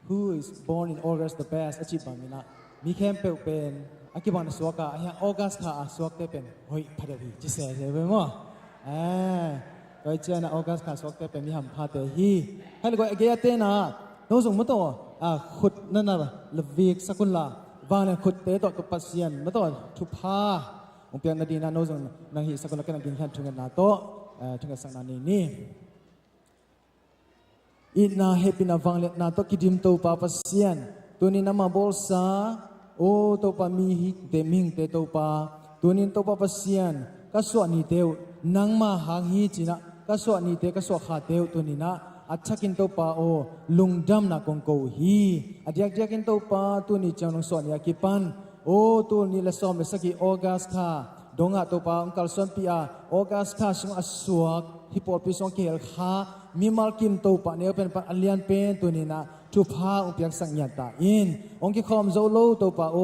who is born in August the best อาชีพบางนี้นะมีแค่เป็นอากิบันสวกะเฮีย August ค่ะสวกเตเป็นเฮ้ยพัดดีจิเซ่ใช่ไหมมั้งโดยเจ้านะ August ค่ะสวกเตเป็นมีทำพาเตฮีให้เลยก็เกียเตนะน้องส่งมาตัวขุดนั่นน่ะลวิกสกุลละวางเนี่ยขุดเตะต่อกับปัสเซียนมาต่อทุพาองเปียนนาดีนาโนซงนางหิสกุลกันกินขันทุงกันนาโตทุงกันสังนานี่อินาเฮปินาวังเล็นาโตกิดิมโตปาปัสเซียนตัวนี้นามาบอลซาโอโตปามีฮิเตมิงเตโตปาตัวนี้โตปาปัสเซียนก็สวนีเตวนังมาหางฮีจินะก็สวนีเตก็สวขาเตวตัวนี้นะอัจฉรินโตปาโอลุงดำนักงโกฮีอัจฉรินโตปาตัวนี้จังนงสวนยากิปันโอตัวนี้ละสอมเลสกีออกัสค่ะดงะโตปาองคัลสอนปีอาออกัสค่ะสงอสวกฮิปโปปิสองเคลค่ะมีมัลกิมโตปาเนอเป็นปาอัลเลียนเป็นตัวนี้นะทุพาองเปียกสังญาตาอินองคิคอมโซโลโตปาโอ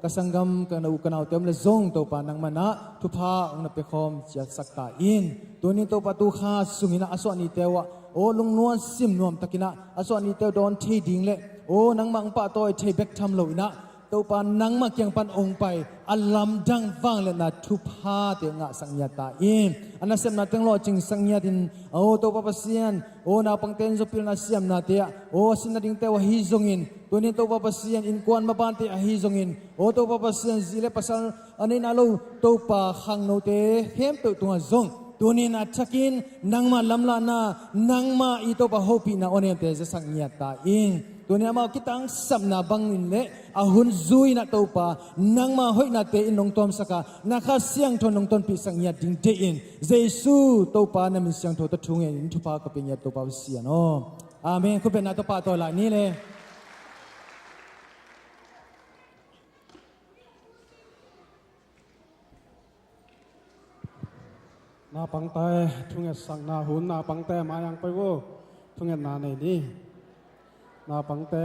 กสังกัมกันอุกันเอาเต็มเลยซงโตปานังมานะทุพาองนับเปคอมจัดสักตาอินตัวนี้โตปาตุขาสุงินะอสวนีเตวะโอ้ลุงนวลซิมนวมตะกินะอสวนีเตวโดนที่ดิ่งเละโอ้นังมังปะตอยเทเบกทำเลยนะตัวปานังมาเกียงปันองไปอัลลัมดังฟังเลยนะทุพาเตียงะสังญาตาอินอันนั้นเสียมนาเตียงโลจิงสังญาตินโอ้ตัวปาปัสเซียนโอ้นาปังเตนโซพิลนาเสียมนาเตียโอ้สินาดิงเตวฮิซงอินตัวนี้ตัวปาปัสเซียนอินกวนมาบานเตฮิซงอินโอ้ตัวปาปัสเซียนซิเลปัสลอันนี้นาโลตัวปาขังโนเตเข้มตัวตัวซงตัวนี้นะชักินนังมาลำลานานังมาอีโตปะโฮปีนาโอเนเตจะสังญาตาอินตัวนี้มาคิดตั้งสับนาบังอินเละอาหุนซุยนาโตปะนังมาหอยนาเตอินนงตอมสกานาคาเสียงทนนงตอนปีสังญาดิงเตอินเจซูโตปะนามิเสียงทอตะทุงเอินทุพากเป็นญาโตปะเสียนออาเมนคุณเป็นนาโตปะตัวหลายนี้เลยนาปังเตทุงเอสังนาหุนนาปังเตมายังไปwoทุงเอนาในนี้นาปังเต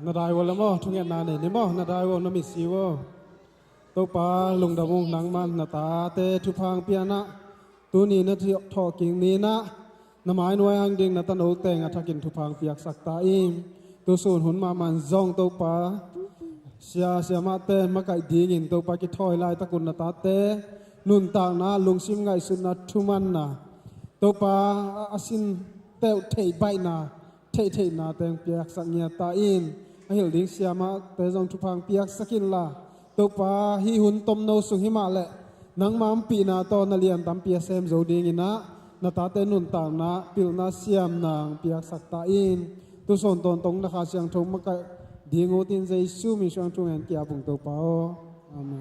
นาได้วันละมั้งทุ่งเงินนาเนี่ยนี่มั้งนาได้วันน้ำมิสิวตัวปลาลงดำวงหนังมันนาตาเตทุพังเปียนะตัวนี้นาที่ทอกิ่งนี้นะน้ำไม้หน่วยอังดิ่งนาตันโอเตงอาทักินทุพังเปียกสักตาอิมตัวส่วนหุ่นมามันจงตัวปลาเสียมาเตมาไก่ดีงินตัวปลากิถอยลายตะกุนนาตาเตนุนต่างนะลุงซิมไงสุนัทุมันนะตัวปลาอาสินเตวเทใบนาเทนาเตงเปียกสักเงียตาอินไอเฮลดิ้งเสียมาเตจงทุพังเปียกสักินละตัวปลาฮิหุนตมโนสุหิมาเละนังมามปีนาตอนนาเลียนตามเปียเซมโจดิ้งนะนาตาเตนุนต่างนะปิลนาเสียมนางเปียกสักตาอินตัวส่วนตนตรงนะคะเสียงทงมาไก่ดีงูตินใจสู้มีช่วงจงเงินเกียบุงตัวเปล่าอาเม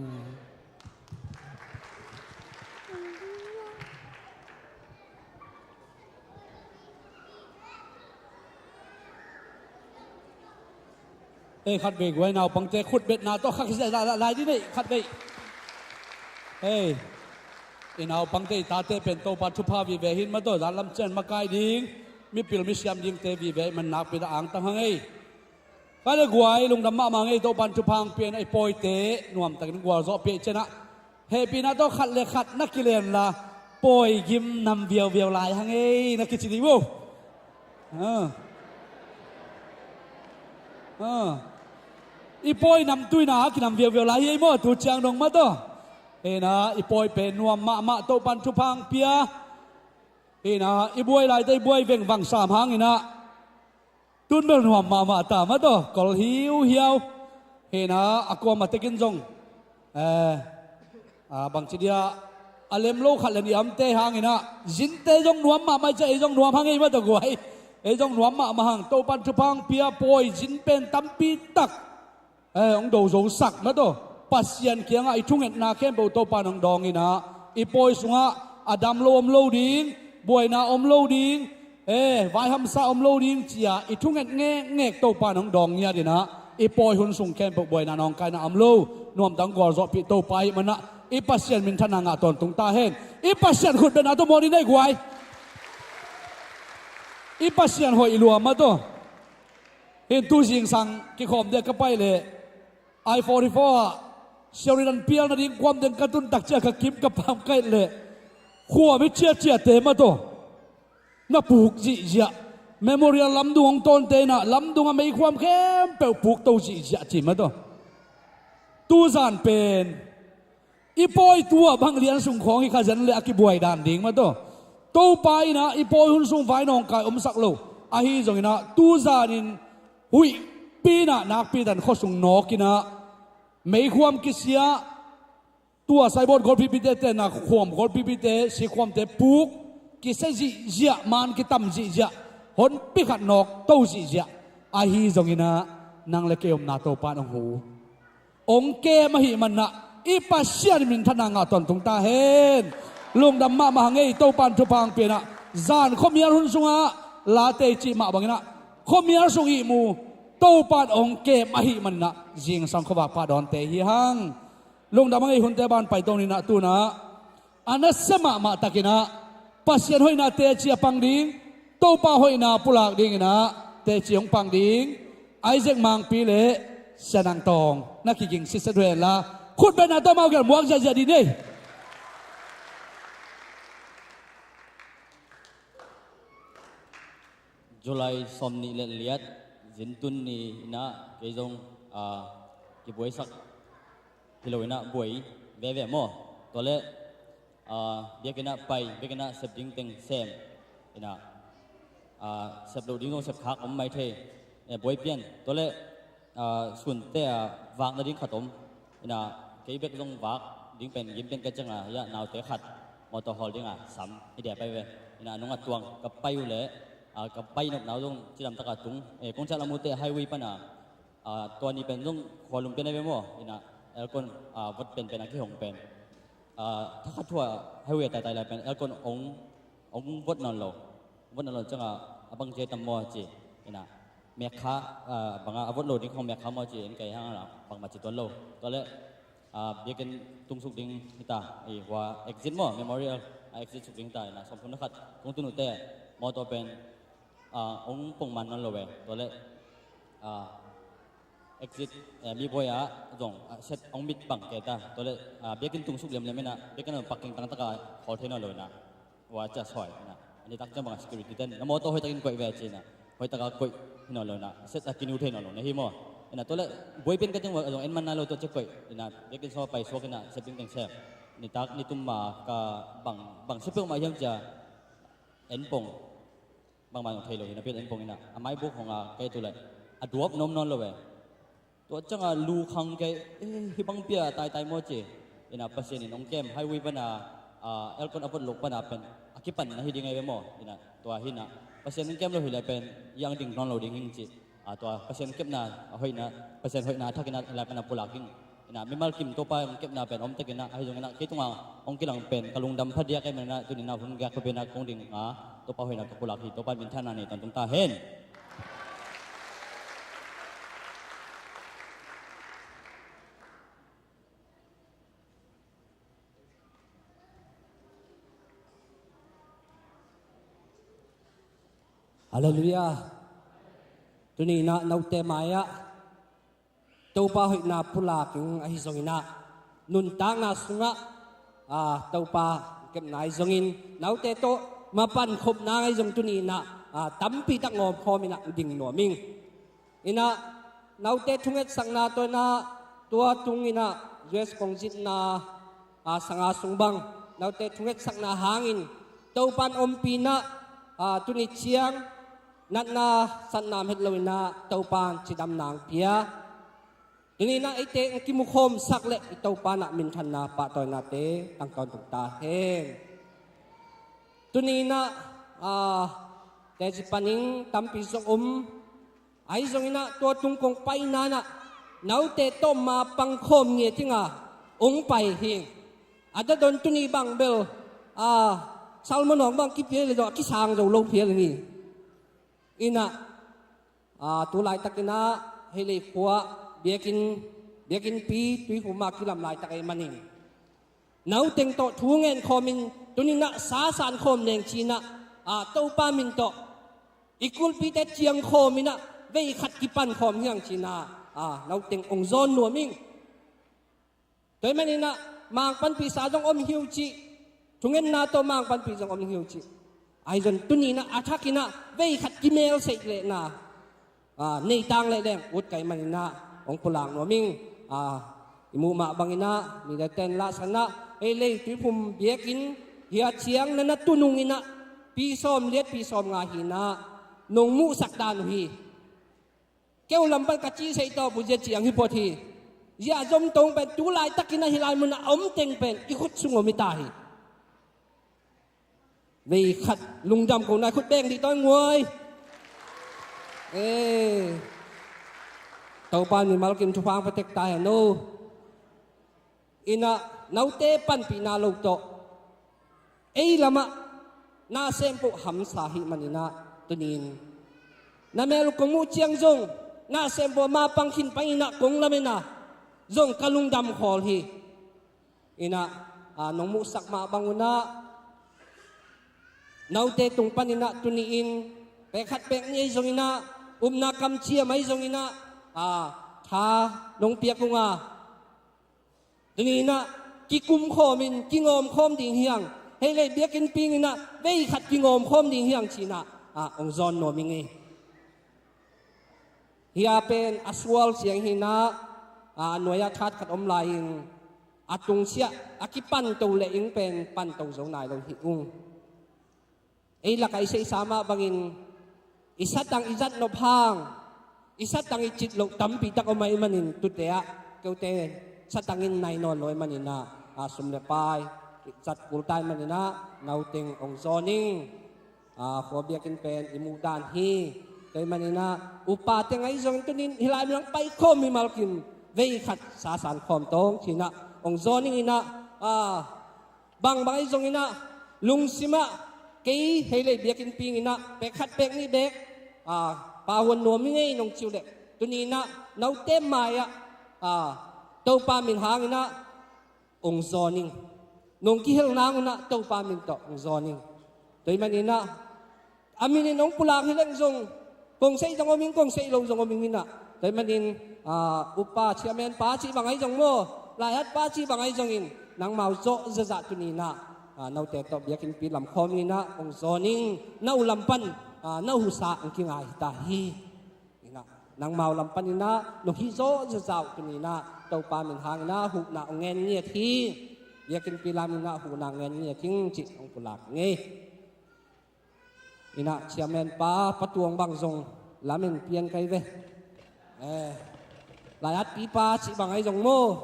นขัดเบรกไว้นาวปังเจขุดเบ็ดนาต้องขัดเสียลายที่นี่ขัดเบรกนาวปังเจตาเตเป็นโตปัจจุภาวิเวหินมาตัวด้านลำเจนมาไกลดิ้งมีปิลมิสยามยิงเตวิเวมันนักเป็นอ่างตั้งให้ก็เลยกวยลุงดำมาไงโตปัจจุพังเปลี่ยนไอ้ปอยเตนวมแต่กันกว่าโซเปียชนะเฮปีนาต้องขัดเลยขัดนักกิเลนละปอยยิมนำเวียวลายฮังไงนักกิจดีวูอีปอยนำตุยนากินนำเวียวลายไอ้หมดถูกจางลงมาตัวนะอีปอยเป็นนวมมาโตปัจจุพังเปียนะอีบวยลายได้บวยเวงวังสามหางนะตุนเบลนวมมาตามมาตัวกอลหิวเหี่ยวนะอากวมาตะกินจงบางทีเดียอเลมโลขัดเลนยามเตหางนะจินเตจงนวมมาไม่ใช่จงนวมหางไอ้มาตัวกวยจงนวมมาหางโตปัจจุพังเปียปอยจินเป็นตั้มปีตักองโดโจสักมาตัวปัสยันเคียงไอ้ทุ่งเอ็ดนาเข้มเบลโตปานองดองนี่นะอีปอยสุงะอดัมโลมโลดิ้งบวยนาอมโลดิ้งวายฮัมซาอมโลดิ้งเจียอีทุ่งเอ็ดเงกโตปานองดองเนี่ยดินะอีปอยหุ่นสุงเข้มเบลบวยนานองกายนาอมโลนวมตังกอร์จอปิโตไปมันนะอีปัสยันมินทนางาตอนตุงตาเห็นอีปัสยันขุดเป็นอาตโมดีได้กวยอีปัสยันหอยลัวมาตัวเห็นตู้สิงสังกิขอมเด็กก็ไปเลยI-44เชอริดันเปียลนาดิ้งความเดินกระตุ้นตักเจ้าขกิมกับพามใกล้เลยขัวไม่เชี่ยเตะมาตัวน่าปลูกจีเจียเมโมเรียลลำดวงต้นเตนะลำดวงไม่ความเข้มเปลวปลูกตัวจีเจียจีมาตัวตู้จานเป็นอีปอยตัวบางเรียนส่งของอีกขยันเลยอากิบวยดานดิ้งมาตัวตู้ไปนะอีปอยหุ่นส่งไฟนองกายอมสักโลอาฮีจงนะตู้จานินหุยปีน่ะนักปีดันข้อส่งนกินะไม่ความกิเสียตัวไซบอร์ดกอลพิพิเตเตนะความกอลพิพิเตสิความเตปุกกิเซจิเจียมันกิตัมจิเจียหนปิขัดนกโตจิเจียอาฮีจงนะนางเลเกอมนาโตปานองหูองเกมหิมันนะอีปัสเซียนมินทนางาตอนตรงตาเห็นลุงดำมาไงโตปานทุพังเปียนะจานข้อมีรุนสุงะลาเตจิมาบังนะข้อมีรุนสุงอีมูโตปานองเกมหิมันนะจิงสังขบาปาดอนเตหิหังลุงดำไงหุ่นเตบานไปตรงนี้นะตูนะอันนั้นสมาตะกินะปัสเซียนหอยนาเตจิปังดิงโตปาหอยนาปุลากดิงนะเตจิของปังดิงไอเซกมังปีเลสนังตองนักกิงซิสเดรล่าขุดเป็นอาตมาเกิดมวงจะดีนี่จุลัยสมนิเลเลียดจินตุนนี่นะเกยงกิบวยสักฮิโลนะบวยเวโมตัวเล่เบียกินะไปเบียกินะเสพดิ้งเต็งเซมนะเสพโดดิ้งเสพคักอมไม่เทบวยเปลี่ยนตัวเล่ส่วนเตะวางนาดิ้งขัดอมนะเกยเบียกงวางดิ้งเป็นยิ้มเป็นกระจังยะนาวเตะขัดมอเตอร์ฮอลดิ้งซ้ำไอเดียไปเวนะน้องตวงกับไปอยู่เลยกับไปนกหนาวตรงที่ลำตะกัดตรงกงจักรละมุเตะไฮเวย์ปนะตัวนี้เป็นต้องควาลุมเป็นได้ไหมมั่วนะแล้วก็วัดเป็นนักที่หงเป็นถ้าขัดทั่วไฮเวย์แต่อะไรเป็นแล้วก็องวัดนอนโลจังบางเจตัมมัวจีนะเมียค้าบางวัดโลนี่ของเมียค้ามอจีนไก่ห้างหลังบางมาจีตัวโลตัวเล่เบียกันตุงสุกดิ้งฮิตาไอ้ว่า exit มั่ว memorial exit สุกดิ้งตายนะสมบูรณ์นะครับกงตุนุเตะมอตัวเป็นองปงมันนั่นเลยตัวเล่ exit mi boya zong set ong mit bang keta tole biakin tung suk lem lemena biakin paking tang taka khol thena loina wa cha soi na ani tak jam bang security ten namo to hoi takin koi ve china hoi taka koi hino loina set akinu thena lo na hi mo ina tole boy pen ka jang wa zong en man na lo to che koi ina biakin so pai so kena setting teng se ni tak ni tum ma ka bang sepeng ma yang ja en pong bang man thei lo ina pen en pong ina amai bu khonga kai tu le aduap nom non lo weตัวจังลูคังแกฮิบังเปียตายโมเจอินาปัสเซนินองเกมไฮวีปนาเอลคอนอัปลกปนาเป็นอากิปันนะฮิดิงไงเวโมอินาตัวหินะปัสเซนเกมเราหิเลยเป็นยังดิ่งนอนเราดิ่งหิงจิตัวปัสเซนเก็บนาหอยนะปัสเซนหอยนาทักกินาอะไรเป็นปุลักิงอินามิมัลกิมตัวไปองเก็บนาเป็นอมตะกินะไฮจงนะคิดว่าองกิลังเป็นกะลุงดำพัดยาแกมันนะตัวนี้นาหุ่นแกก็เป็นนักคงดิ่งตัวไปหอยนากับปุลักิตัวไปเป็นท่านานี่ตอนตรงตาเห็นฮาเลลูยาตัวนี้นะนาเตมายะตัวป้าหินาพุลากิงไอซงอินะนุนตางนาสุงะตัวป้าเก็บนายซงอินนาเตโตมาปั่นขบนางไอซงตัวนี้นะตั้มปีตักงอพอมินะดิ่งหนัวมิงอินะนาเตทุงเอสังนาตัวนะตัวตุงอินะเวสกงจิตนาสังอาสุงบังนาเตทุงเอสังนาหางอินตัวปันอมปีนะตัวนี้เชียงนัดนาสันนามเฮดลวินาเต้าปานจิดำนางเปียทีนี้นะไอเตงกิมุคมสักเละเต้าปานะมินทันนาปะตอยนาเตตั้งตอนตุกตาเฮงตัวนี้นะแต่จิปันิงตัมปิสงไอซงนะตัวตุงคงไปนานะนาเตต้มมาปังคมเงียจิงองไปเฮงอาจจะโดนตัวนี้บังเบลซาลมอนองบังกิเปียเลยดอกกิสางเราลงเพียเลยนี่อินะตัวลายตะกินะเฮลิคัวเบียกินปีตุยหัวมากิลำลายตะไกมันนี่นาเต็งโตทูเงินคอมินตัวนี้นะสาสานคอมเนงชีนะเต้าป้ามินโตอีกุลปีแต่เจียงคอมินะเวขัดกิปันคอมเฮียงชีนะนาเต็งองซอนหนัวมิงโดยมันนี่นะมางปันปีศาจงอมฮิวจีทุงเงินนาโตมางปันปีจงอมฮิวจีไอ้จนตุนี้นะอาทักินะเวขัดกิเมลเสกเลยนะในตังเลยแดงอุดไก่มันนะองพลังหนัวมิงอิมูมาบังอินะมีแต่เต้นละสนะเอเลยที่ผมเบียกินเฮียเชียงนั่นนะตุนุงอินะปีซ้อมเลียดปีซ้อมงาหินะนงมุสักดานุฮีเกี่ยวลำบันกัจจีใส่ต่อบุญเจียงฮิปโปทีอย่าจมตรงเป็นตุลายตักินะฮิลายมันอมเต็งเป็นอีกุดสุงอมิตาฮีในขัดลุงดำของนายคุดแดงที่ต้อยงวยเต่าปานมีมาลกิมทุพางประเทศไทยโนอินะนาเตปันปีนาโลกโตลำมะนาเซมปุหัมสาหิมันอินะตุนินนาเมลุกมูเจียงจงนาเซมปุมาปังขินไปอินะกงละเมนะจงกะลุงดำขอลฮีอินะนงมุสักมาบังอุนะนาเตตุงปันินะตุนีอินไปขัดเปกนี่จงอินะนากำเชียไม่จงอินะทานงเปียกงตุนีนะกิกุมโคมินกิงอมโคมดิ่งเฮียงให้เลยเบียกินปีงินะเว้ยขัดกิงอมโคมดิ่งเฮียงชีนะองซอนโนมิงเอเฮียเป็นอัสวอลเสียงหินะหน่วยทัดขัดอมลายอิงตุงเสียกิปันตัวเลอิงเป็นปันตัวสงนายลงหิอุงละกายเสสามะบางอินอิสัตตังอิจัดนพังอิสัตตังอิจิตลงตั้มปีตักอมาอิมันอินตุเตะเกวเตสัตตังอินนายนอนลอยมันอินนะสมเลปายจัดกุลตายมันอินนะนาเต็งองซอนิงขอเบียกินเป็นอิมูดานฮีเตมันอินนะอุปาเตงไอซองตุนินฮิลายมันไปคอมมิมาลกิมเวขัดสาสานคอมตงชีนะองซอนิงอินะบางไอซองอินะลุงซิมะกี่ให้เลยเบียกินปีงินะไปขัดเปกนี่เด็กปาวันนัวมิงไงนงชิวเด็กตัวนี้นะนาเต็มมายเต้าปามินหางนะองซอนิงนงกิเฮลนางนะเต้าปามินต่อองซอนิงตัวมันนี่นะอามินนงปุลาฮิเลงซงกงเซจงอมิงกงเซลงจงอมิงนะ tới manin upa chairman pa chi bangai jong mo lai hat pa chi bangai jong in nang mau zo za tu ni na nau te to biakin pi lam khom ni na ong zoning nau lampan nau husa ang kingai ta hi ina nang mau lampan ni na no hi zo za tu ni na tàu pa mình hàng na hụt na ông nghe nghe thi việc kinh pi lam na hụt na nghe nghe kinh chị ông phụ nghe ina chairman pa patuang bang zong lamin pian kai ve lại pi pa chị bằng ai zong mo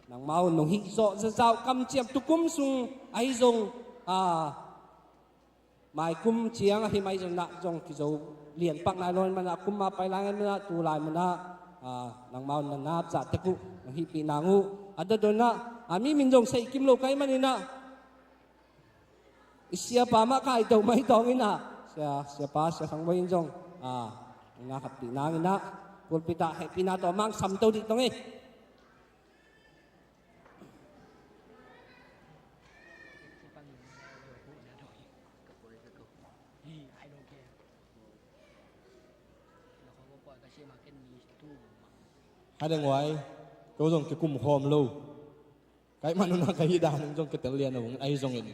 nang mau nong hi zo za zao kam chiam tu kum sung ai zong mai kum chiang hi mai zong na zong ki zo liền pak nai lon mana kum ma pai lang mana tu lai mana nang mau na nap za teku hi pi nangu ada dona ami min jong sei kim lo kai manina isia pa ma kai to mai tong ina sia pa sia sang boin jong nga khat pi nang ina pul pita he pina to mang sam to di tong e hai đằng ngoài có dùng cái cùng hòm lâu cái mà nó cái đàn nó dùng cái tiếng liền là ai dùng in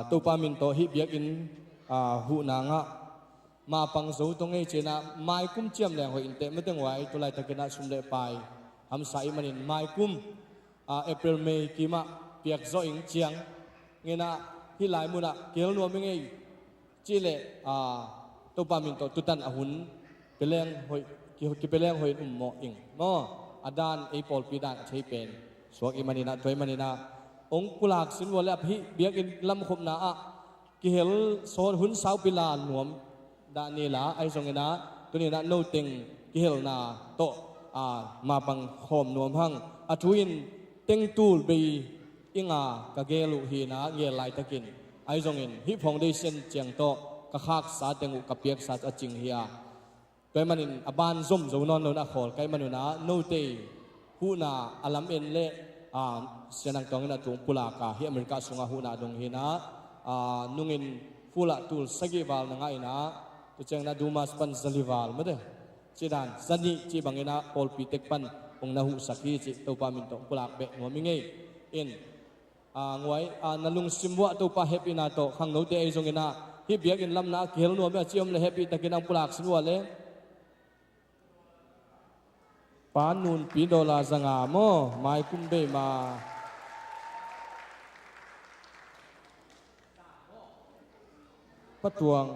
tôi pa mình to hip biếc in hụ nàng á mà bằng dấu tôi nghe chuyện là mai cũng chiêm lẹng hồi in tệ mấy tiếng ngoài tôi lại thực hiện sum lệ bài hàm sai mà in mai cũng April May kia mà biếc do in chiang nghe na hi lại mua na kéo nuôi mình nghe chỉ lệ tôi pa mình to tutan hun cái leng hồi ki peleng hoin mo ing mo adan e pol pidan chei pen suak imanina toy manina ong kulak sin wala hi biak in lam khop na ki hel son hun sau pila nuam da ni la ai song ina tuni na no ting ki hel na to ma pang khom nuam hang thuin teng tul be inga ka gelu hi na nge lai takin ai song in hi foundation chang to ka khak sa tengu ka piak sa aching hiya cái mà nên ban zoom dấu non nó khol cái mà nó nô tê hu na alam en le senang tong na tung pula ka hi America sunga hu na dong hi na nungin pula tul sagival na ngai na tu chang na dumas pan zalival ma de chi dan zani chi bangena pol pi tek pan ong na hu sakhi chi to pa min tong pula be ngo mi ngei in ngoi nalung simwa to pa happy na to khang no te ai zong ina hi biak in lam na kel no me chiom le happy takinang pulak sinwa le panun pi dola zanga mo mai kumbe ma patuang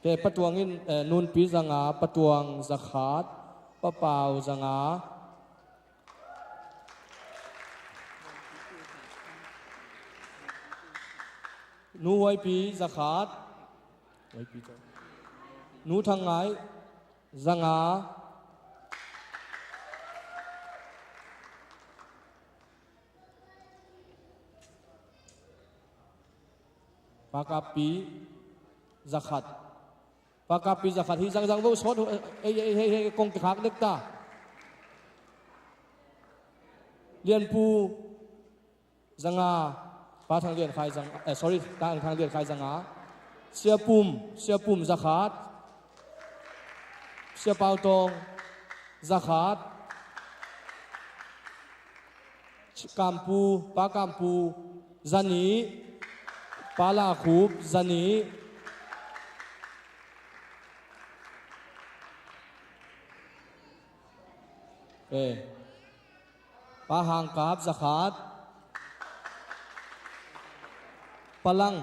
ke patuangin nun pi zanga patuang zakhat papau zanga nu wai pi zakhat wai pi nu thang ngai zanga pakapi zakhat hi zang vô sốt hey công khắc đức ta liên pu zanga pa thang liên khai zang sorry ta thang liên khai zanga sia pum zakhat sia pao tong zakhat kampu zani pala khub zani pa hang kap zakhat palang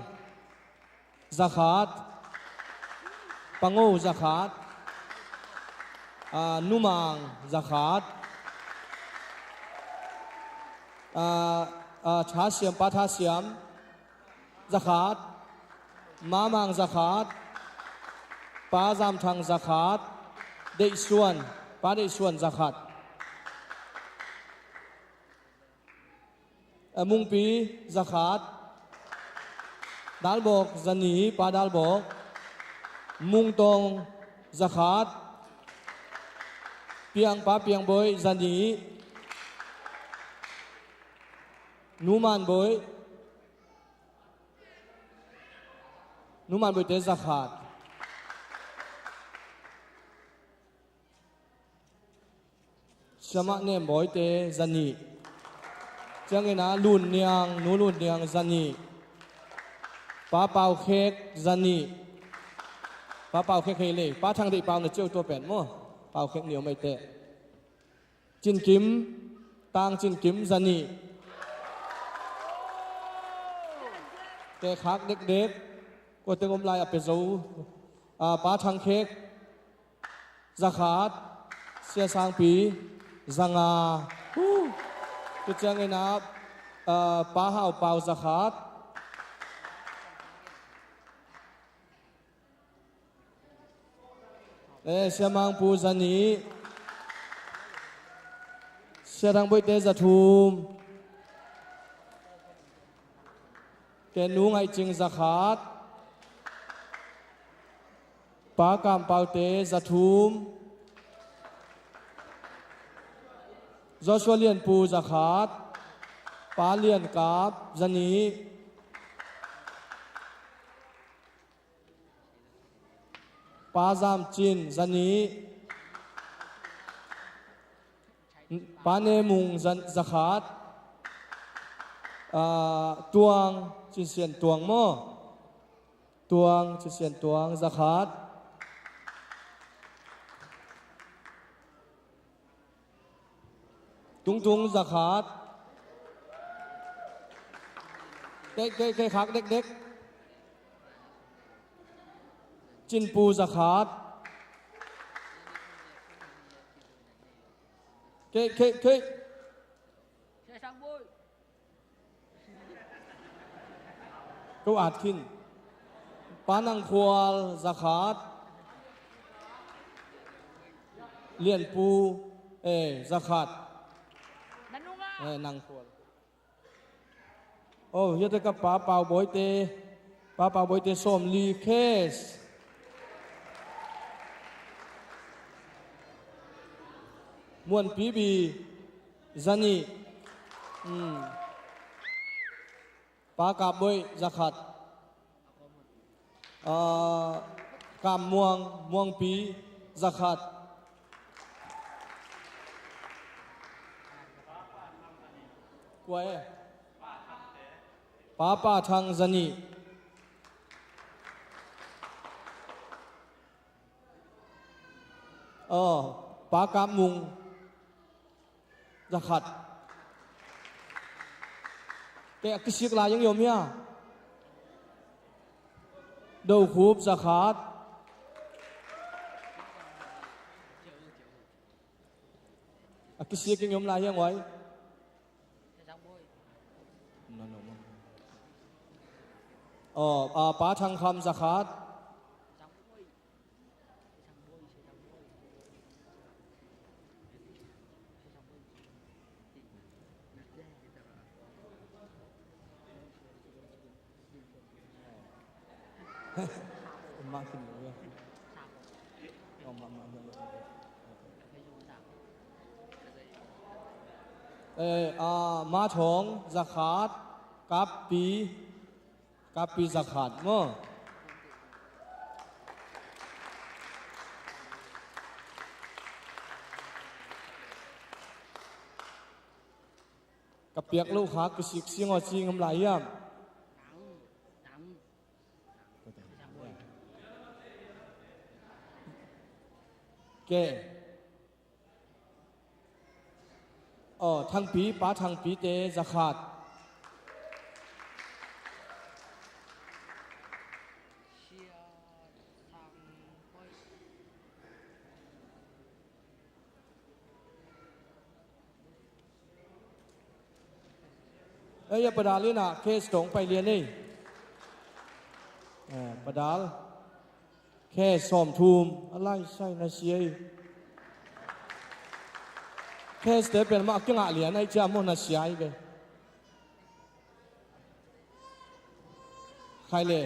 zakhat pango zakhat numang zakhat thasiam pathasiam zakhat mamang zakhat pa zam thang zakhat dei suan pa dei suan zakhat mung pi zakhat dalbok zani pa dalbok mung tong zakhat piang pa piang boy zani numan boy te zakhat sama ne boy te zani changena lun niang nu lun niang zani pa pau khek zani pa pau khek hele pa thang dei pau na cheu to pen mo pau khek niu mai te chin kim tang chin kim zani te khak dek dek ko te ngom lai a pe zo pa thang khek zakhat sia sang pi zanga tu changena pa hau pau zakhat siamang pu zani siarang boi te zathum ke nu ngai ching zakhat pa kam pau te zathum Joshua lian pu zakhat pa lian kap zani pa zam chin zani pa ne mung zakhat tuang chin sian tuang mo tuang chin sian tuang zakhat tung zakhat cây khác đếch đếch chin pu zakhat cây câu ạt kinh panang khual zakhat liền pu zakhat nang khual yết cái pa pau boi te som li kes muan pi bi zani pa ka boi zakhat kam muang pi zakhat quay pa thang zani pa kam mung zakhat cái siết lại những yom ya đầu khúc zakhat cái siết những yom lại yang ngoài pa thang kham zakhat ma thong zakhat kapi zakhat mo kapiak lu khak kisik singo singam layam ke thang pi pa thang pi te zakhat ya padal na case tong pai lian ni padalแค่สอมทูมอะไรใช่นะเสียแค่สเตปเป็นมากิงอาเลียนไอ้เจ้ามันน่ะเสียไปใครเลย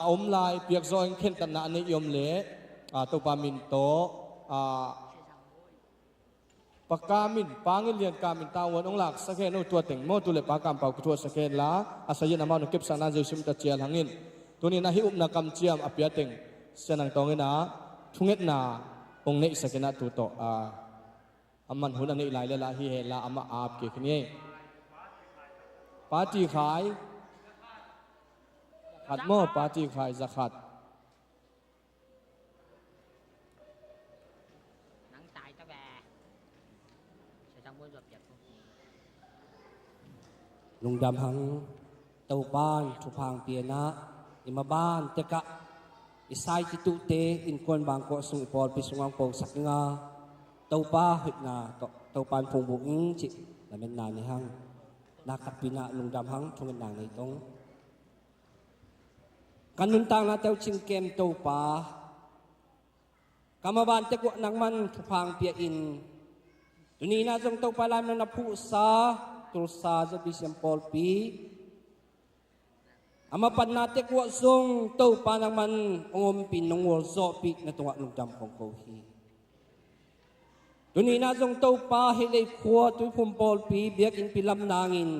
อมลายเปียกซอยเข็นตันนาในยมเละตัวปามินโตปากกามินปางิเลียนกามินตาวันองหลักสเกนตัวเต็งโมตุเลปากามเป่ากระทัวสเกนละอาศัยนำมาหนุเก็บสารนานเจชิมตะเจียนหังินตัวนี้นะฮิอุมนักกำเจียมอภิยเต็งเสนังตองเงินนะทุ่งเงินนะองเนสเกนะตัวโต aman hunan ni ilai la hi la ama aap ke khni party khai khat mo party khai zakhat nắng tài cho về sẽ trong buổi dọc dẹp lung dam hang tàu ban thu phang pia na ima ban te ka isai ti tu te in kon bang ko sung ipol pi sungang pong saknga tàu pa hit na tàu pan phong bu ing chi la men na ni hang na kat pina lung dam hang thung nang nei tong kan nun tang na teu ching kem tàu pa kama ban te ko nang man thu phang pia in tuni na jong tàu pa lam na phu sa tur sa za bi sem pol pi ama pan na te ko sung tàu pa nang man ongom pin nong wol zo pi na tunga lung dam kong ko hi tuni na jong tàu pa he le khua tu phum pol pi biak in pilam nangin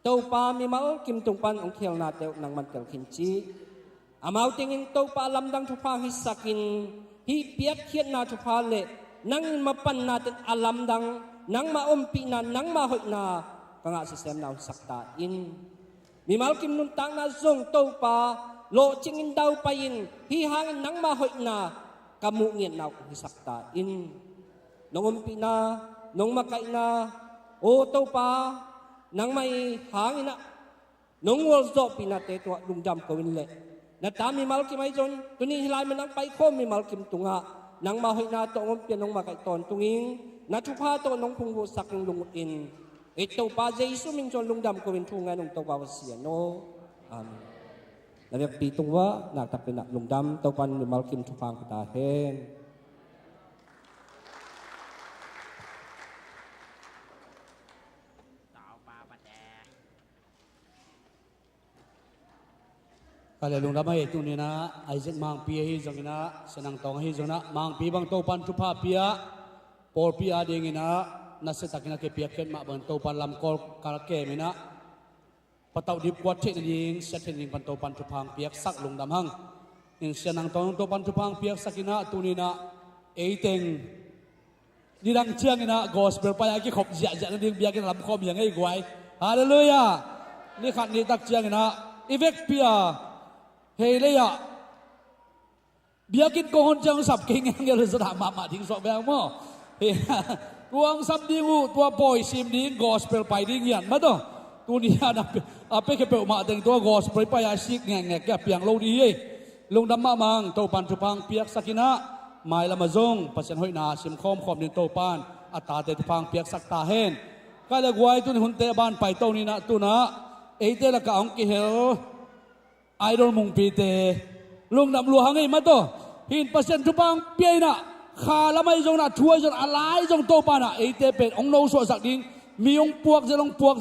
tàu pa mi mal kim tung pan ong khel na te nang man kel khin chi amau tingin tàu pa lam dang thu phang hi sakin hi biak khiat na thu pha le nang ma pan na ten alam dang nang ma om pi na nang ma hoi na kanga system na sakta in mi mal kim nun tang na zong tàu pa lo chingin dau pa in hi hangin nang ma hoi na kamu ngien na hi sakta in nong om pi na nong ma kai na o tàu pa nang mai hangin na nong wol zo pi na te to lung dam ko win le na ta mi mal kim ai jon tuni hilai man ang pai khom mi mal kim tunga nang ma hoi na to ngom pian nong ma kai ton tunging na thu pha to nong phung bu sak lung in e to pa jesu min jon lung dam ko win thu nga nong to ba sia no amen na yak pi tungwa na ta pina lung dam to pan mi mal kim thu phang ta hen tạo ba ba đè kale lung dam ai tu ni na Isaac mang pi hi jong ina senang tong hi jong na mang pi bang to pan thu pha pia por pia ding ina na se takina ke pia ken ma ban to pan lam kol kal ke mina patau dip kwat the ding se the ding pan to pan thu phang piak sak lung dam hang in senang tong to pan thu phang piak sakina tu ni na eiteng ni dang chiang ina gospel pa ya ki khop ja ja ding bia ke lam khom yang ei gwai hallelujah ni khat ni tak chiang ina evek pia hei le ya bia kin ko hon chang sap king yang le sa ma ma ding so bang mo he tuang sam ding u tua boy sim ding gospel pai ding yan ma to tu ni na pe ke pe ma ding tua gospel pa ya sik nge nge ka piang lo di ye lung dam ma mang to pan tu pang piak sakina mai la ma zong pasen hoi na sim khom khom din to pan ata te pang piak sak ta hen ka le gwai tu ni hun te ban pai to ni na tu na e te la ka ong ki hel idol mung pi te lung dam lu hang ei ma to hin pasen tu pang pi na kha la mai jong na thuai jong alai jong to pa na e te pen ong no so sak ding mi ong puak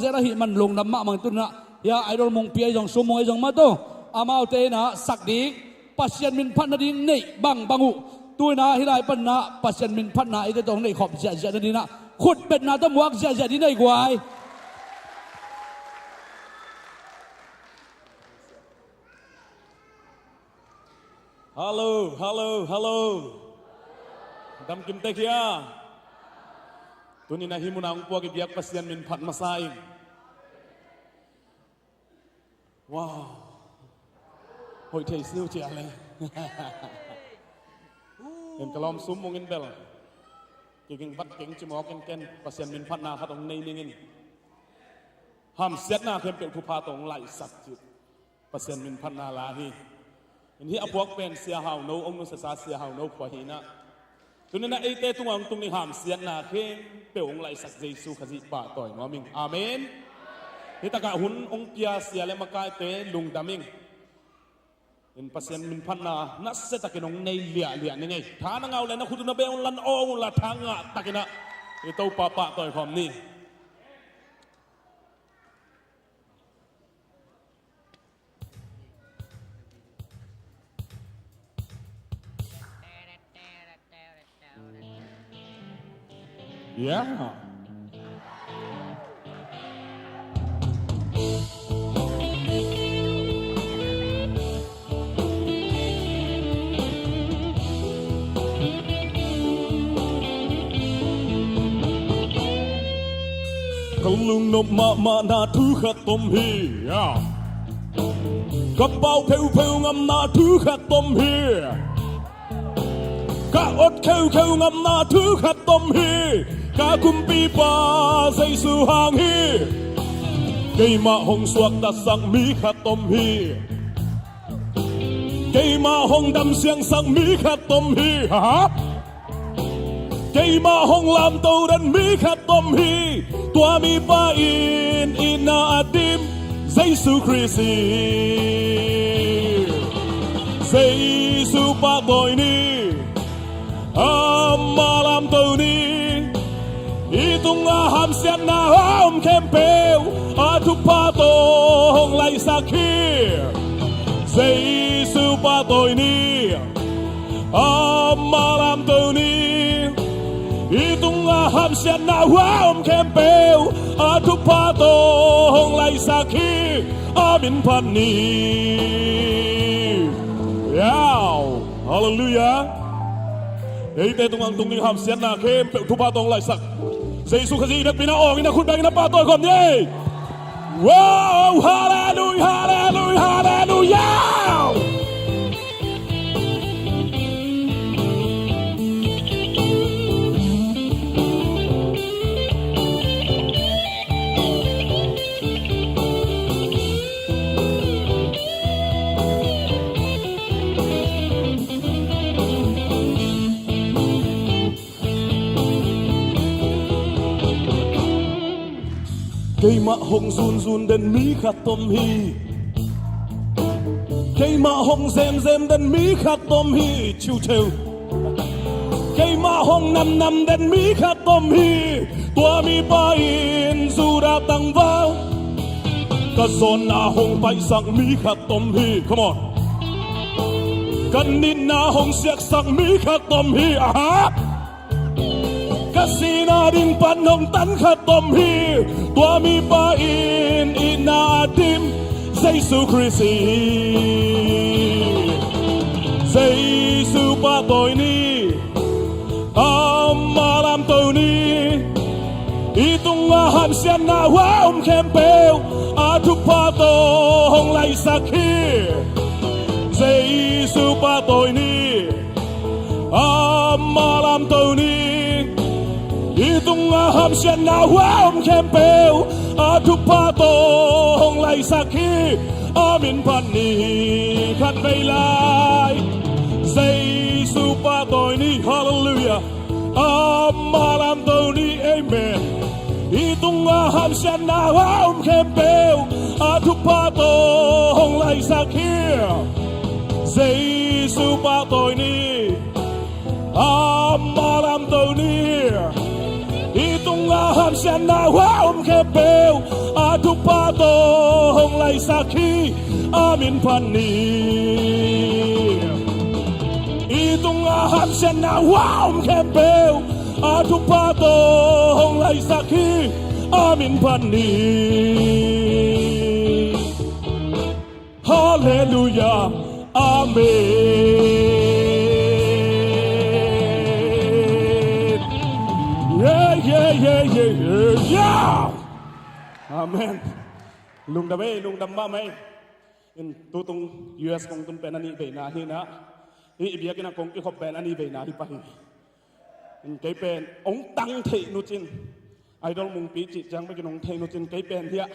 je la hi man lung dam ma mang tu na ya idol mung pi jong sumoi jong ma to amau te na sak ding pasien min phan na ding nei bang bangu tu na hilai pan na pasien min phan na e te tong nei khop ja ja ni na khut bet na to muak ja ja ni nei gwai Halo. Dam kim te kia. Tuni na himuna ang puwag ibiyak pasyan min pat masaing. Wow. Hoy tay siu chi ale. Em kalom sum mongin bel. Kiging bat king chimo ken pasyan min pat na khatong nei ningin. Ham set na kem pe thu pa tong lai sat chit. Pasyan min pat na la hi. In hi apuak pen sia hau no ong no sa sia hau no kwa hi na tunin na ite tungang tung ni ham sian na khem pe ong lai sak jesu khazi pa toy ngoming amen hi taka hun ong pia sia le makai te lung daming in pasien min phanna na se takinong nei lia ni ngai thana ngau le na khudu na be ong lan ong la thanga takina i to pa toy khom ni Yeah. lung nộp mà na thứ khát tôm hi gặp bao phèo phèo ngâm na thứ khát tôm hi cả ốt khêu ngâm na thứ khát tôm hi cả kumpi pa dây su hàng hi cây mà hồng suộc ta sang mi khát tôm hi cây mà hồng đâm xiang sang mi khát tôm hi hả cây mà hồng làm tàu đan mi khát tôm hi tua mi pa in na adim Jesus Christi Jesus pa toy ni malam tàu ni itong aham siya na hom kempel atu pa tong lai sakir Jesus pa toy ni malam tàu ni itong aham siya na hom kempel atu pa tong lai sakir amin pan ni Yow Hallelujah Ei te tung ang tung ham sian na kem pe tu pa tong lai sak Jesus kasi na pinaong ina khut bang na pa toy kom ni Wow hallelujah hallelujah hallelujah cây mạ hồng run đến mi khát tôm hi cây mạ hồng rem đến mi khát tôm hi chiu chiu cây mạ hồng nằm đến mi khát tôm hi tua mi pa in dù đã tăng vào cả zon na hồng bay sang mi khát tôm hi come on cần nín na hồng siak sang mi khát tôm hi Kasina ding panong tan khát tôm hi tua mi pa in na dim Jesus Christi Jesus pa toy ni malam tàu ni itong aham siya na waom kempel atu pa tong lai sakhi Jesus pa toy ni malam tàu ni itong aham siya na waom kempel atu pa tong lai sakhi amin pan ni khat veilai Jesus pa toy ni hallelujah malam tàu ni amen itong aham siya na waom kempel atu pa tong lai sakhi Jesus pa toy ni malam tàu ni itong aham siya na waom kempel atu pa tong lai sakhi amin pan ni itong aham siya na waom kempel atu pa tong lai sakhi amin pan ni hallelujah amen yeah amen lung đam ba mai in tu tung US kong tun pen ani be na hi na i bia kina kong ki khop pen ani be na hi pa hi in kai pen ong tang thei nu chin idol mung pi chi chang ba kinong thei nu chin kai pen thia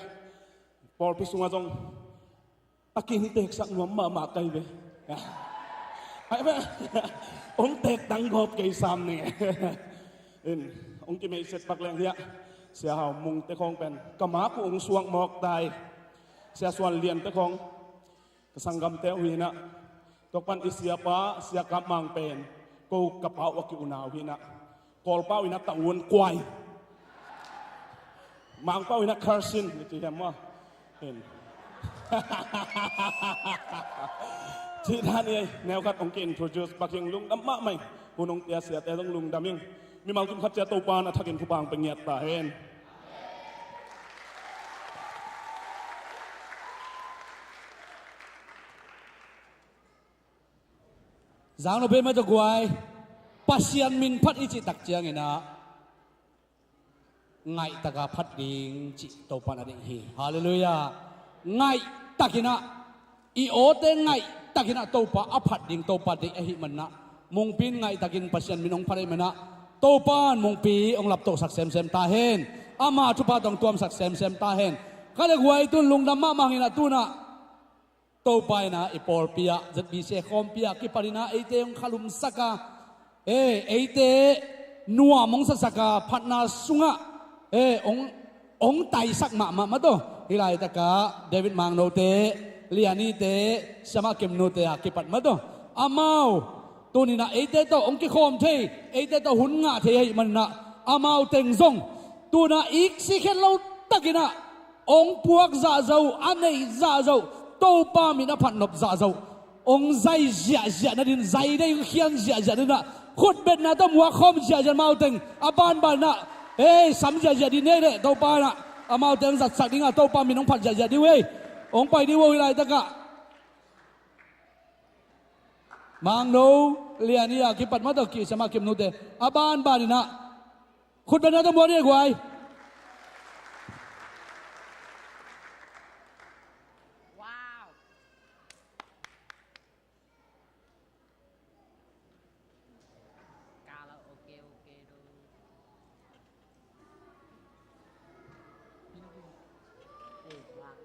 por pi sunga jong akin tek sak nuam ma kai be ai ba ong tek tang gop kai sam ne in ông chỉ mấy set bạc leng thia sẽ hào mung te khong pen kama ku ong suang mok dai sẽ suan lian te khong sanggam te hina tokpan isiapa sia kamang pen ko kapau wa ki unaw hina kol pau ina taun kwai mang pau ina karsin ti hema hen chi than ni neo kat ong ki introduce baking lung dam ma mai hunong tia sia te long lung daming mi mau tum khat cha to pa na thakin thu bang pengiat ta hen giang nó bên mà cho quay pasian min phát ít chỉ đặc chiang ina ngay taka phat ding chi to pan ading hi hallelujah ngay takina I ote ngay takina to pa aphat ding to pa ding hi man na mong pin ngay takin pasyan minong pare mana to pan mong pi ong lap to sak sem sem ta hen ama thu pa tong tuam sak sem sem ta hen kale guai tun lungdam ma mangina tuna to pa na ipor pia zat bi se khom pia ki parina eite ong khalum saka eite nuwa mong saka phatna sunga ong tai sak ma to hilai taka David mang no te liani te sama kem no te akipat ma to amau tunina eite to ong ki khom the eite to hun nga the hi man na amau teng zong tuna ik si khen lo takina ong puak za zau anei za zau to pa mi na phat nop za zau ong zai zia na din zai dei khian zia na khut bet na to muwa khom zia mau teng aban ban na sam zia di ne le to pa na amau teng zat sak dinga to pa mi nong phat zia di we ong pai di wo lai taka mang no liania ki pat ma to ki sama kim nu te aban ban na khut bet na to muwa ne gwai Wow. Karaoke okay đâu. Wow.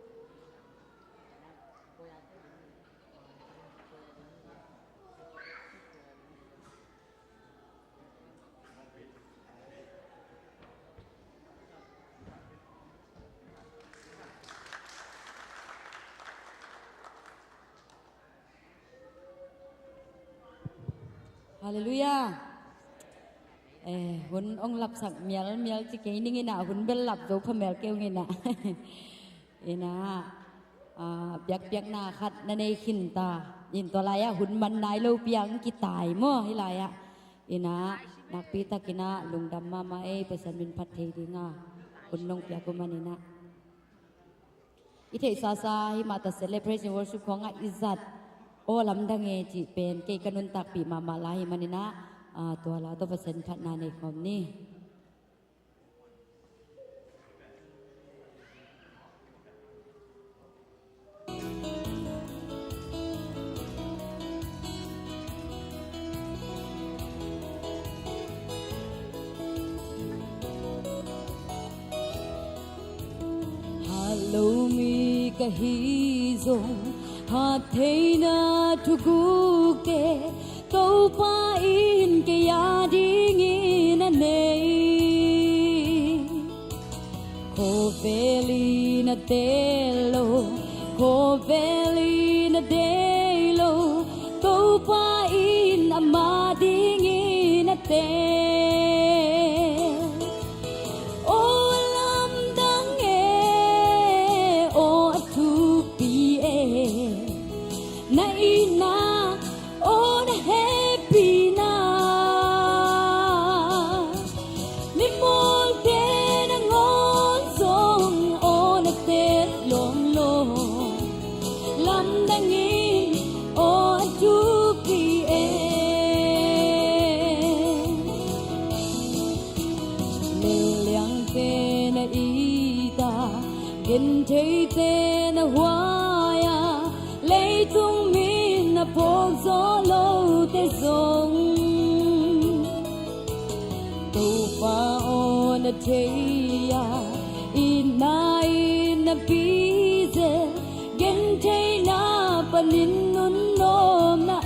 Hallelujah. Hun ông lập sạc miel chỉ cái ní na hun bel lập dấu phàm miel kêu na. Na biak na khát na này khinh ta. In to laya hun man nai lâu piang kitai mo hilaya. Na nakpita kina lungdam mama pesan min pat thei dinga. Hun nong piak kumanina. Ite sa himata celebration worship ko nga izat. O lam dange ji pen ke kanun tak pi mama lahi manina tua la to pasen phat na nei khom ni hello mi kahi zong ha thei na thu gu ke to pa in ke ya ding in a nei ko veli na te lo ko veli na de lo to pa in a ma ding in a te Gen thấy tên hoa ya lấy tung min na phong gió lâu te sông tu pa on a thấy ya in na bize gen thấy na panin nun nom na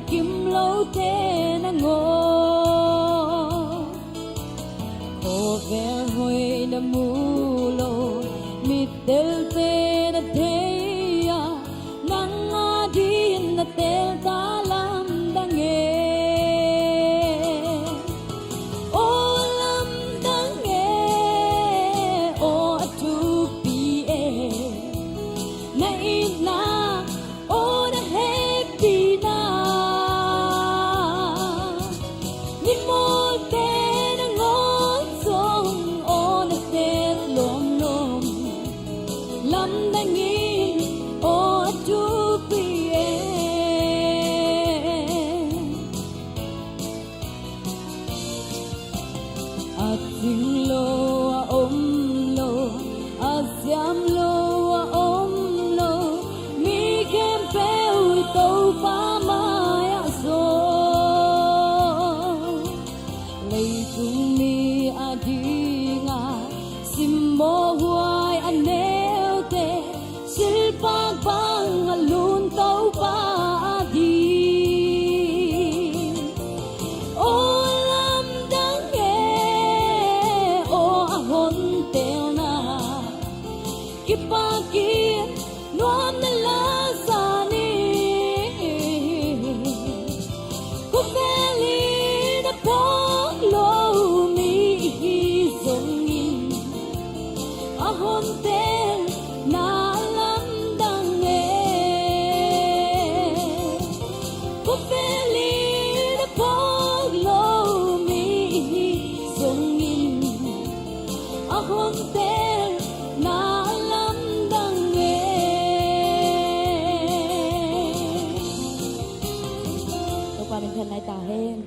kim lâu thế na ngô cô ve hồi na mu lo mi del te na thế kipaki nuam na lasani kufeli na polo mi zongin ahon tel na lam dang kufeli na polo mi zongin ahon tel na lam dang tôi qua bên thân này tả hen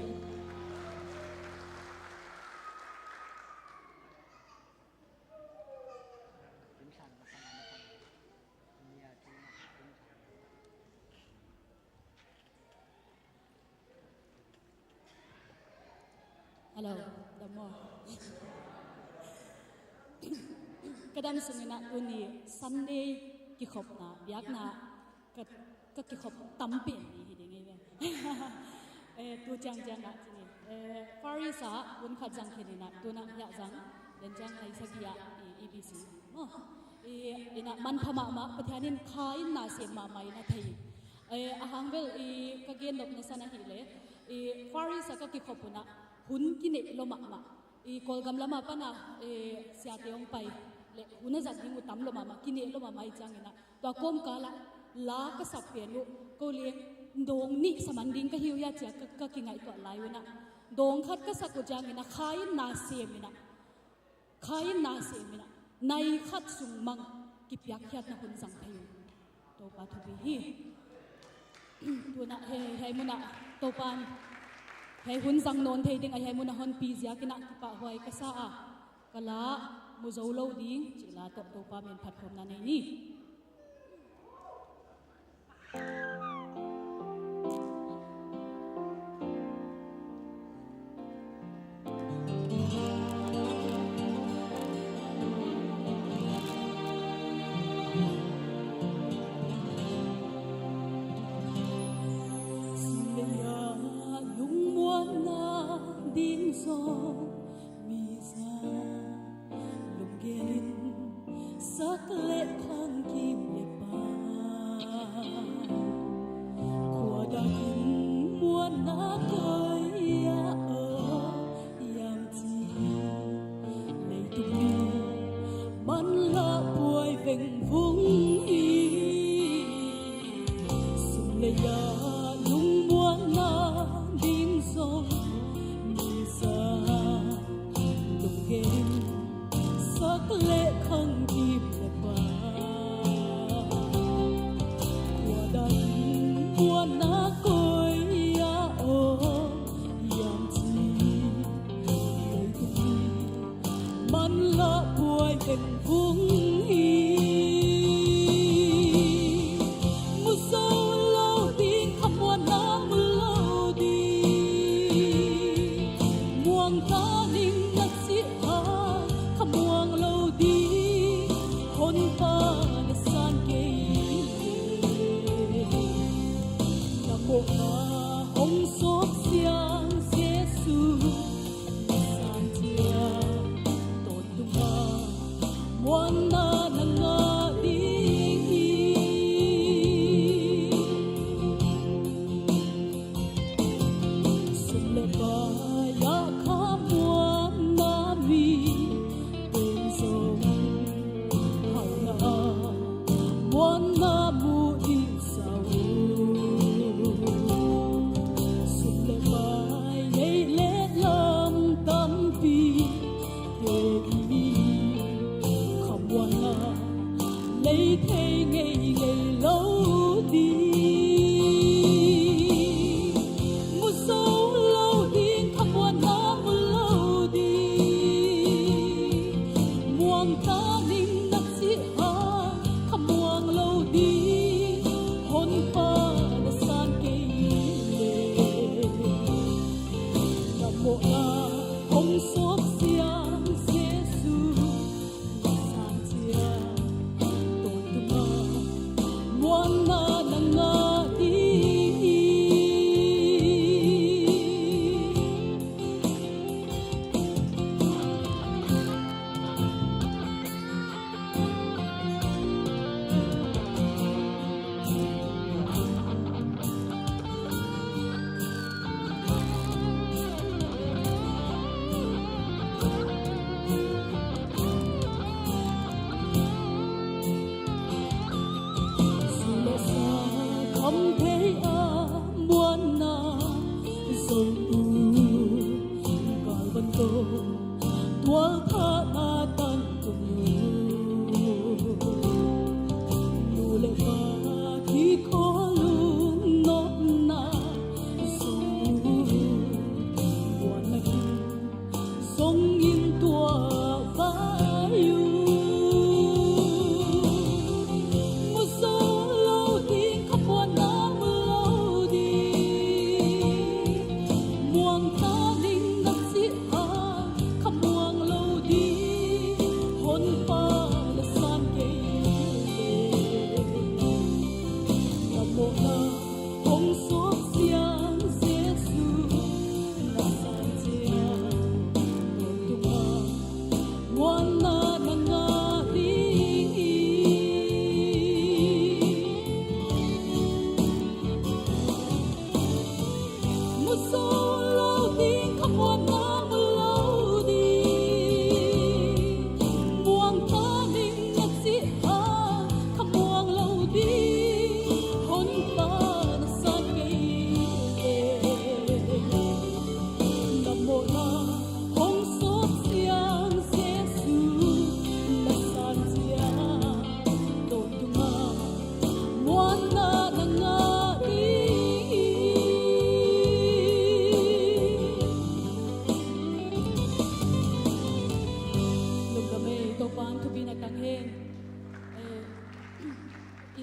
hello damo kadam sungina uni Sunday ki khop na biak na ka ki khop tampen ni hiding ngai tu chang chang na chini farisa bun khat jang khilina tu na ya jang den jang lai sagia EBC mo ina man phama ma pathanin khai na se ma mai na thei ahangvel ka gen nok na sana hi le farisa ka ki khopuna hun ki ne lo ma ma kolgam lama pana sia teong pai le huna zat ding utam lo mama kini lo mama I changina to kom kala la ka sak pe lu ko leng dong ni samanding ka hiu ya cha ka ki ngai to lai una dong khat ka sak ko changina khai na semina nai khat sung mang ki pyak khyat na hun sang thayu to pa thu bi hi tu na he muna to pan he hun sang non thei ding ai he muna hon pi zia kina ki pa hoi ka sa a kala mu zo lo ding chila to pa men phat phom na nei ni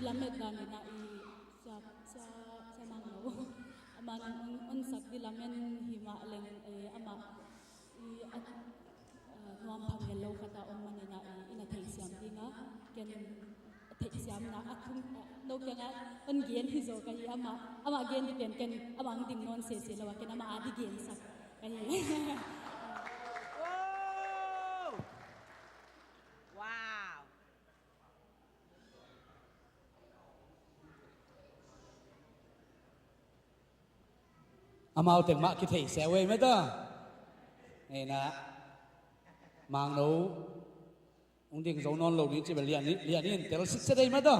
dilamet dan ina I sa manglo aman on sak dilamen hima leng ama I at nuam phangelo khata on manina ina thei siam dinga ken thei siam na akhum no kyanga on gen hi zo kai ama gen di ken amang ding non se lawa ken ama adi gen sak kai Wow. Amao teng ma ki thei se we me ta e na mang no ung ding zo non lo ni chi ba lian ni tel sit se dei ma ta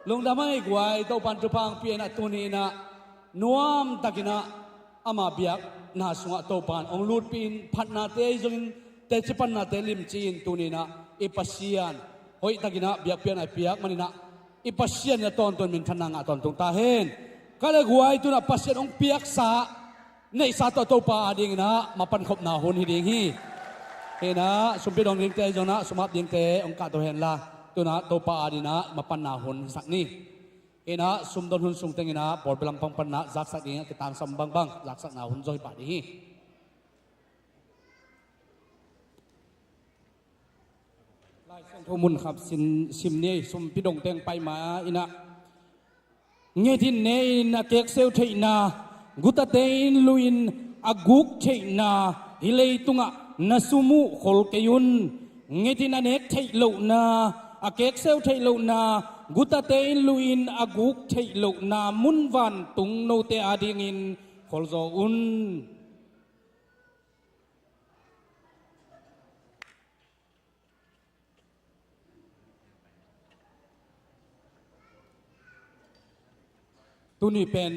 lung da mai gwai to pan tu pang pien a tu ni na nuam takina ama biak na sunga to pan ong lut pin phat na te jong te chi pan na te lim chin tu ni na ipasian hoi takina biak pian ai piak manina ipasian ya ton min thananga ton tung ta hen kala guai tu na pasien ong piak sa nei sa to pa ading na mapan khop na hon hi ding hi he na sumpi dong ding te jona sumap ding te ong ka to hen la tu na to pa adina mapan na hon sak ni he na sum don hun sung tengina por belang pang pan na zak sak ding ki tang sam bang zak sak na hun joi pa di hiทุมุนครับสิมนี่สุมพิดงเตงไปมาอินะเงทินเนนเกกเซลเทนากุตเตนลุยนอากุกเทนาฮิเลตุงะนาสุมุขลเกยุนเงทินเนกเทโลนาอาเกกเซลเทโลนากุตเตนลุยนอากุกเทโลนามุนวันตุงโนเตอาดิงินขลโซอุนตุนี่เป็น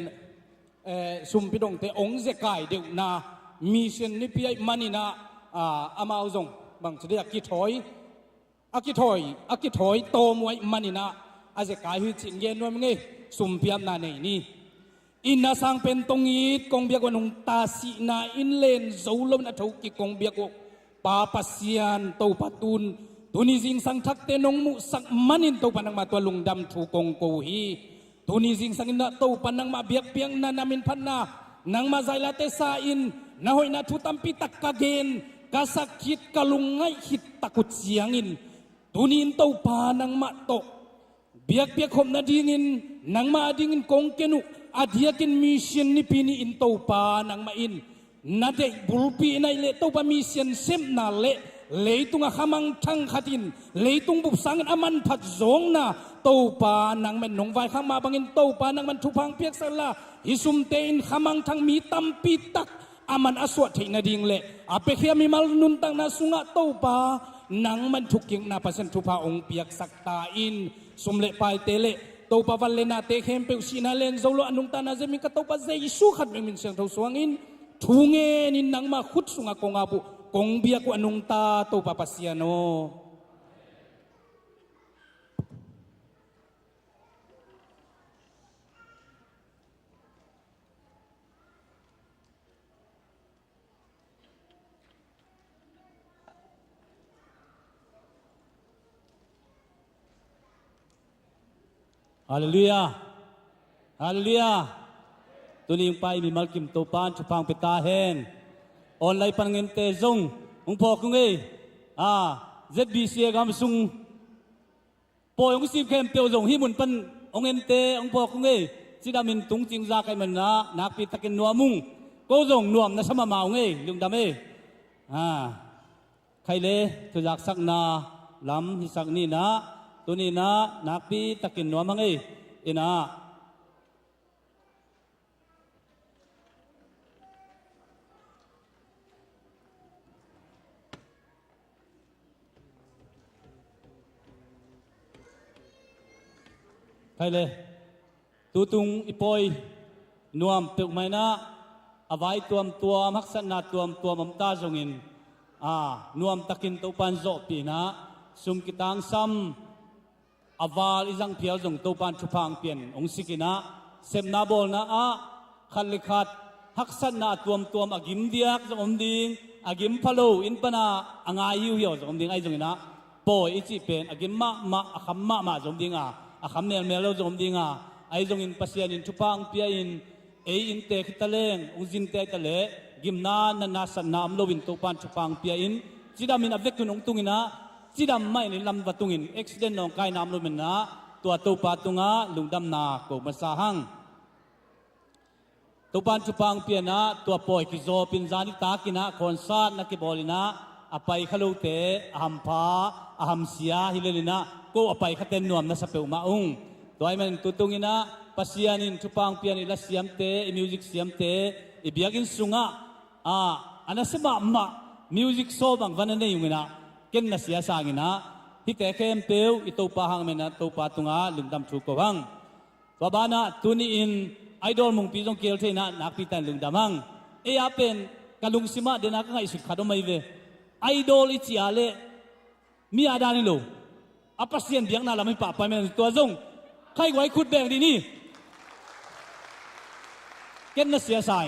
สุมพิดงแต่องค์เจกายเดียวนามีเช่นนี้พี่มันนี่นะอามาเอาจงบางทีอากิถอยโตมวยมันนี่นะอาเจกายหิจิงเย็นว่ามึงไงสุมพิยามนาในนี่อินนาสังเป็นตรงนี้กงเบียกว่านุงตาสีนาอินเลนโซลมนาทุกิกงเบียกว่าปาปัสยานโตปัตุนตุนี่จิงสังทักเตนงมุสักมันนินโตปันังมาตัวลุงดำถูกงโกฮีตุนิจิงสังนะโตปันนังมาเบียกเปียงนานามินพันนานังมาใจละเตสาอินนาหอยนาทุตัมปิตักกะเกนกะสักคิดกะลุงไงคิดตะกุดเสียงอินตุนินโตปานังมาโตเบียกเปียกคมนาดิงินนังมาดิงินกงเกนุอาเดียกินมิเชียนนิปีนีอินโตปานังมาอินนาเดบุลปีในเลโตปามิเชียนเซมนาเลเลยตุงขมังทั้งขัดินเลยตุงบุบสังอามันผัดจงนาโตปานังมันหนงไว้ข้างมาบังอินโตปานังมันทุพังเปียกสลาฮิซุมเตอินขมังทั้งมีตัมปีตักอามันอสวดเทนาดิงเลอาเปเคียมีมัลนุนตังนาสุงะโตปานังมันทุกยิงนาปัสนทุพาองเปียกสักตาอินสุมเลไปเตเลโตปาวันเลนาเตเข้มเปวชินาเลนโซโลอนุงตานาเซมิกะโตปาเซยิสุขัดมินเสียงทสวงอินทุงเงินนังมาขุดสุงะกงอาบุกงเบียกว่านุงตาโตปาปัสยาโนฮาเลลูยาฮาเลลูยาตัวนี้ไปมีมัลกิมโตปานชุพังเปตาเฮนออนไลน์ปังเงินเตจงองพอคุงเอZBC กำซุงปอยองสิเข้มเปียวจงฮิมุนปันองเงินเตองพอคุงเอจิดามินตุงจิงซาไกมันนะนักปีตะกินนัวมุงก็จงนัวมนะสมามาองเอลุงดำเอใครเลตุจักสักนาลำฮิสักนี่นะตัวนี้นะนักปีตะกินนัวมังเออินะใครเลยตูตุงอีปอยนวมเปลือกไม้นะเอาไว้ตัวมักษณะตัวมัมตาจงอินนวมตะกินตัวปันโจปีนะซุมกิตังซ้ำอาวาลิจังเพียวจงตัวปันชุพังเปลี่ยนองสิกินะเซมนาบอลนะขันลิขัดฮักษณะตัวอากิมเดียกจงอมดิงอากิมพะโลอินปนาอ่างอายุเหี่ยวจงอมดิงไอจงอินะ ปอยอิจิเป็นอากิมะอาคำมาจมดิงอาคำเมลจมดิงไอจงอินปัสยานินทุพังเปียอินอินเตคิตะเลงอุจินเตตะเลกิมนาสันนามโลวินตุปันทุพังเปียอินจิดามินอเวกุนองตุงินะจิดามไม่ในลำวัตุงินเอ็กซิเดนนองกายนามโลมินนะตัวตุปาตุงะลุงดำนาโกมาสาหังตุปันทุพังเปียนะตัวปอยกิโซปินจานิตากินะคอนซาดนักบอลินะอภัยขลุเตอหัมพาอหัมเสียฮิเลลินะก็อภัยขเตนนวมนะสเปอุมาอุงตัวไอ้มันตุตุงินะปัสยานินทุพังเปียนิละเสียมเตมิวสิกเสียมเตอิบยากินสุงะอันนั้นสมะมิวสิกโซบังวันนั้นอยู่นะเก่งนะเสียสางินะฮิเตเข้มเปียวอิตุปะหังเมนะตุปะตุงะลุงดำทุกบังตัวบ้านะตุนีอินไอดอลมุงปีจงเกลเทนะนักพิตันลุงดำหังอาเป็นกะลุงสิมาเดนักง่ายสุดขาดไม่เวไอดอลอิจิอาเลมีอาดานิโลอภัสเซียนเบียงนาลาไม่ปะไปเมนตัวจงใครไว้ขุดแบงดีนี่เก่งนะเสียสาย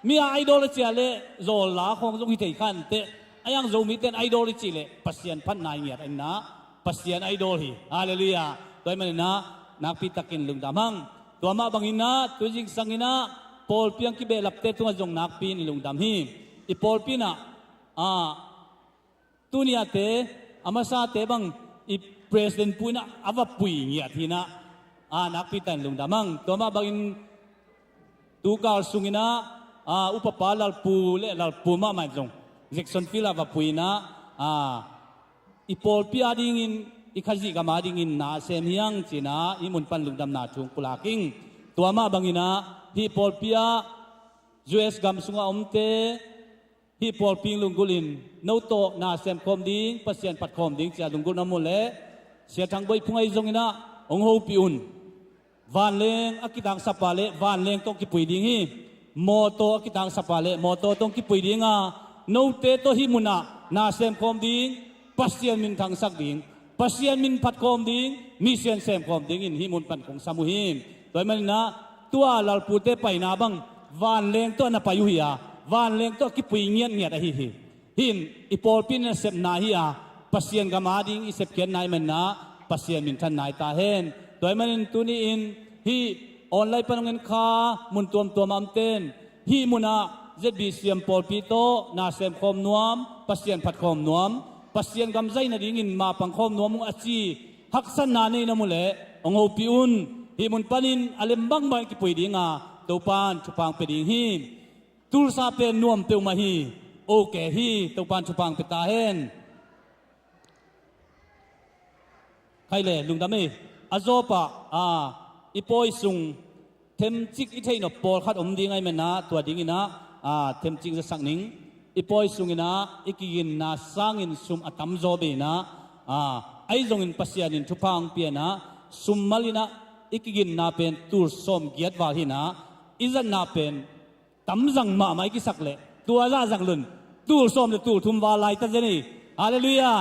มีไอดอลอิจิอาเลโจลาของจงฮิตไอขันเตไอยังโจมีเตนไอดอลอิจิเลปัสเซียนพันนายเงียดไอนะปัสเซียนไอดอลฮีฮาเลลูยาตัวมันนะนักพิตักินลุงดำหังตัวมาบังอินะตัวจิงสังอินะปอลเปียงกิเบลับเตตัวจงนักปีนลุงดำฮีอีปอลปีนะตุนียเตอามาซาเตบังอีประธานปุยนะอวปุยเงียทีนะนักพิตันลุงดำหังตัวมาบังอินตูกาลสุงินะอุปปาลลปูเลลปูมาไม่จงเจ็กสันฟิลาอวปุยนะอีปอลปีอาดิงินอีขจิกามาดิงินนาเซมียังจีนะอีมุนปันลุงดำนาทุงปุลากิงตัวมาบังอินะฮีปอลปีอาจูเอสกัมสุงาอมเตฮีปอลปิงลุงกุลินโนโตนาเซมคอมดิงปัสเซียนปัดคอมดิงเสียลุงกุลน้ำมุลเลเสียทางใบพุงไอจงอินะองโฮปิอุนวานเลงอากิตังสปาเลวานเลงต้องกิปุยดิงฮีโมโตอากิตังสปาเลโมโตต้องกิปุยดิงโนเตโตฮิมุนะนาเซมคอมดิงปัสเซียนมินทางสักดิงปัสเซียนมินปัดคอมดิงมิเซียนเซมคอมดิงอินฮิมุนปันของสามุฮิมตัวมันนะตัวลาลปูเตไปนาบังวานเลงตัวนาปายุฮิยาวานเลงตัวกิปุยเงียเงียอะฮิหินอีปอลปินเซมนาฮิยาปัสเซียนกามาดิงอิเซปเกียนนายมันนะปัสเซียนมินทันนายตาเฮนตัวมันตุนีอินฮีออนไลน์ปนเงินคามุนตัวมัมเตนฮีมุนะเจ็ดบีเซียมปอลปิโตนาเซมคอมนวมปัสเซียนผัดคอมนวมปัสเซียนกำใจนาดิงินมาปังคอมนวมมุงอาจีฮักสันนานีนามุเลองโอปิอุนฮีมุนปานินอเลมบังบังกิปุยดิงาตัวปานชุปังเปดิงฮีตูลซาเป็นนวมเปียวมาฮีโอเคฮีตัวปานชุปังเปตาเฮนใครเลยลุงดำมีอาโซปะอีปอยซุงเทมจิกอีเทนอปอลขัดอมดิงไงมันนะตัวดิงินะเทมจิกจะสักนิงอีปอยซุงนะอีกินนะสังอินซุมอัตมโซเบนะไอจงอินปัสยานินทุพังเปียนะซุมมาลินะอีกินนะเป็นตูร์สมเกียรติวาหินะอิจันนะเป็นตำจังมาไม่กิสักเละตัวละจังลุนตูร์สมเลยตูร์ทุมวาไลตันเจนี่ฮาเลลูยา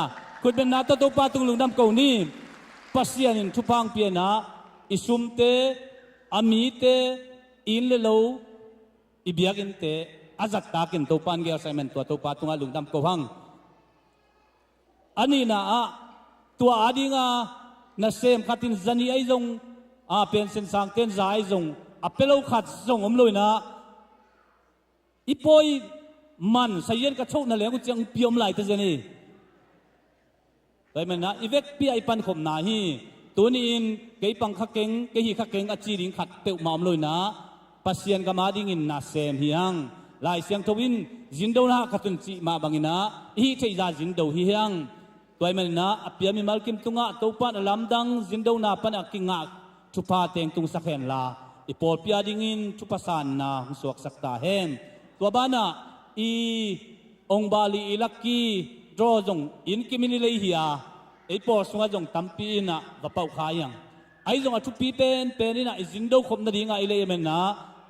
คุณเป็นนาตัวปาตุงลุงดำเกานี่ปัสยานินทุพังเปียนะอิสุมเตอามีเตอินเลโลอิบยากินเตอาจัตตากินตัวปานเกียร์ไซเมนตัวปาตุงลุงดำเกาหังอันนี้นะตัวอาดิงานาเซมขัดตินจันีไอจงเป็นเส้นสังเต้นใจจงเปโลขัดจงอมลอยนะอีปอยมันใส่เย็นกระโชกนั่นแหละกูจังเปียมไหลแต่เจนี่แต่มันนะอีเวกปีไอปันขมนาฮีตัวนี้อินเกี่ยปังขักเก่งเกี่ยขักเก่งอาจีริงขัดเปลมาอมลอยนะปัสเซียนกามาดิงินนาเซมเฮียงลายเสียงทวินจินโดนะขัดตุนจีมาบังอินะฮีเทจาจินโดเฮียงตัวมันนะอภิยามิมัลกิมตุงะตัวปันลำดังจินโดนาปันอักิงะทุพาเตงตุงสักเห็นลาอีปอลพิอาดิงินทุพสานนะสวกสักตาเห็นตัวบ้านะอีองบาลีอิลักกีดรอจงอินกิมินิเลเฮียไอปอลสงะจงตัมปีนะวะเป่าขายังไอจงอทุปีเป็นนี่นะไอจินโดคมนาดิงะไอเลยมันนะ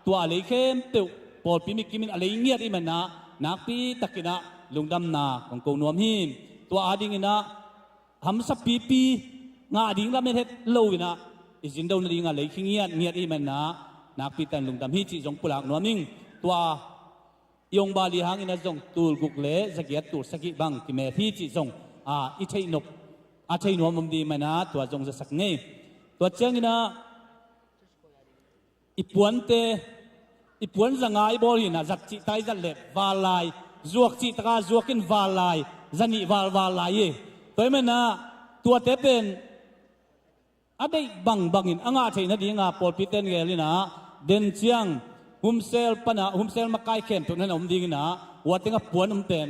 ตัวอะไรเข้มเตวปอลพิมิกิมินอะไรเงียดไอมันนะนักปีตะกินะลุงดำนาของกงนวมหินตัวอาดิงินะทำสับปีงาดิงละไม่เท็ดโลวินะอิจินโดนาดิงะเลยขี้เงียดไอมันนะนักปีตันลุงดำหิจิจงปุลักนวมหิงตัวยงบาลีหางอินะจงตูลกุกเลสกิยตูลสกิบังกิเมพีจิจงอิเทนก a thei nuam om di mana tua jong za sak nge tua changina ipuan zanga i bol hina zat chi tai zat le walai zuak chi taka zuakin walai zani walai ye toy mena tua te pen adai bangin anga theina dinga pol piten gelina den chiang humsel makai kem to nan om dingina watenga puan pen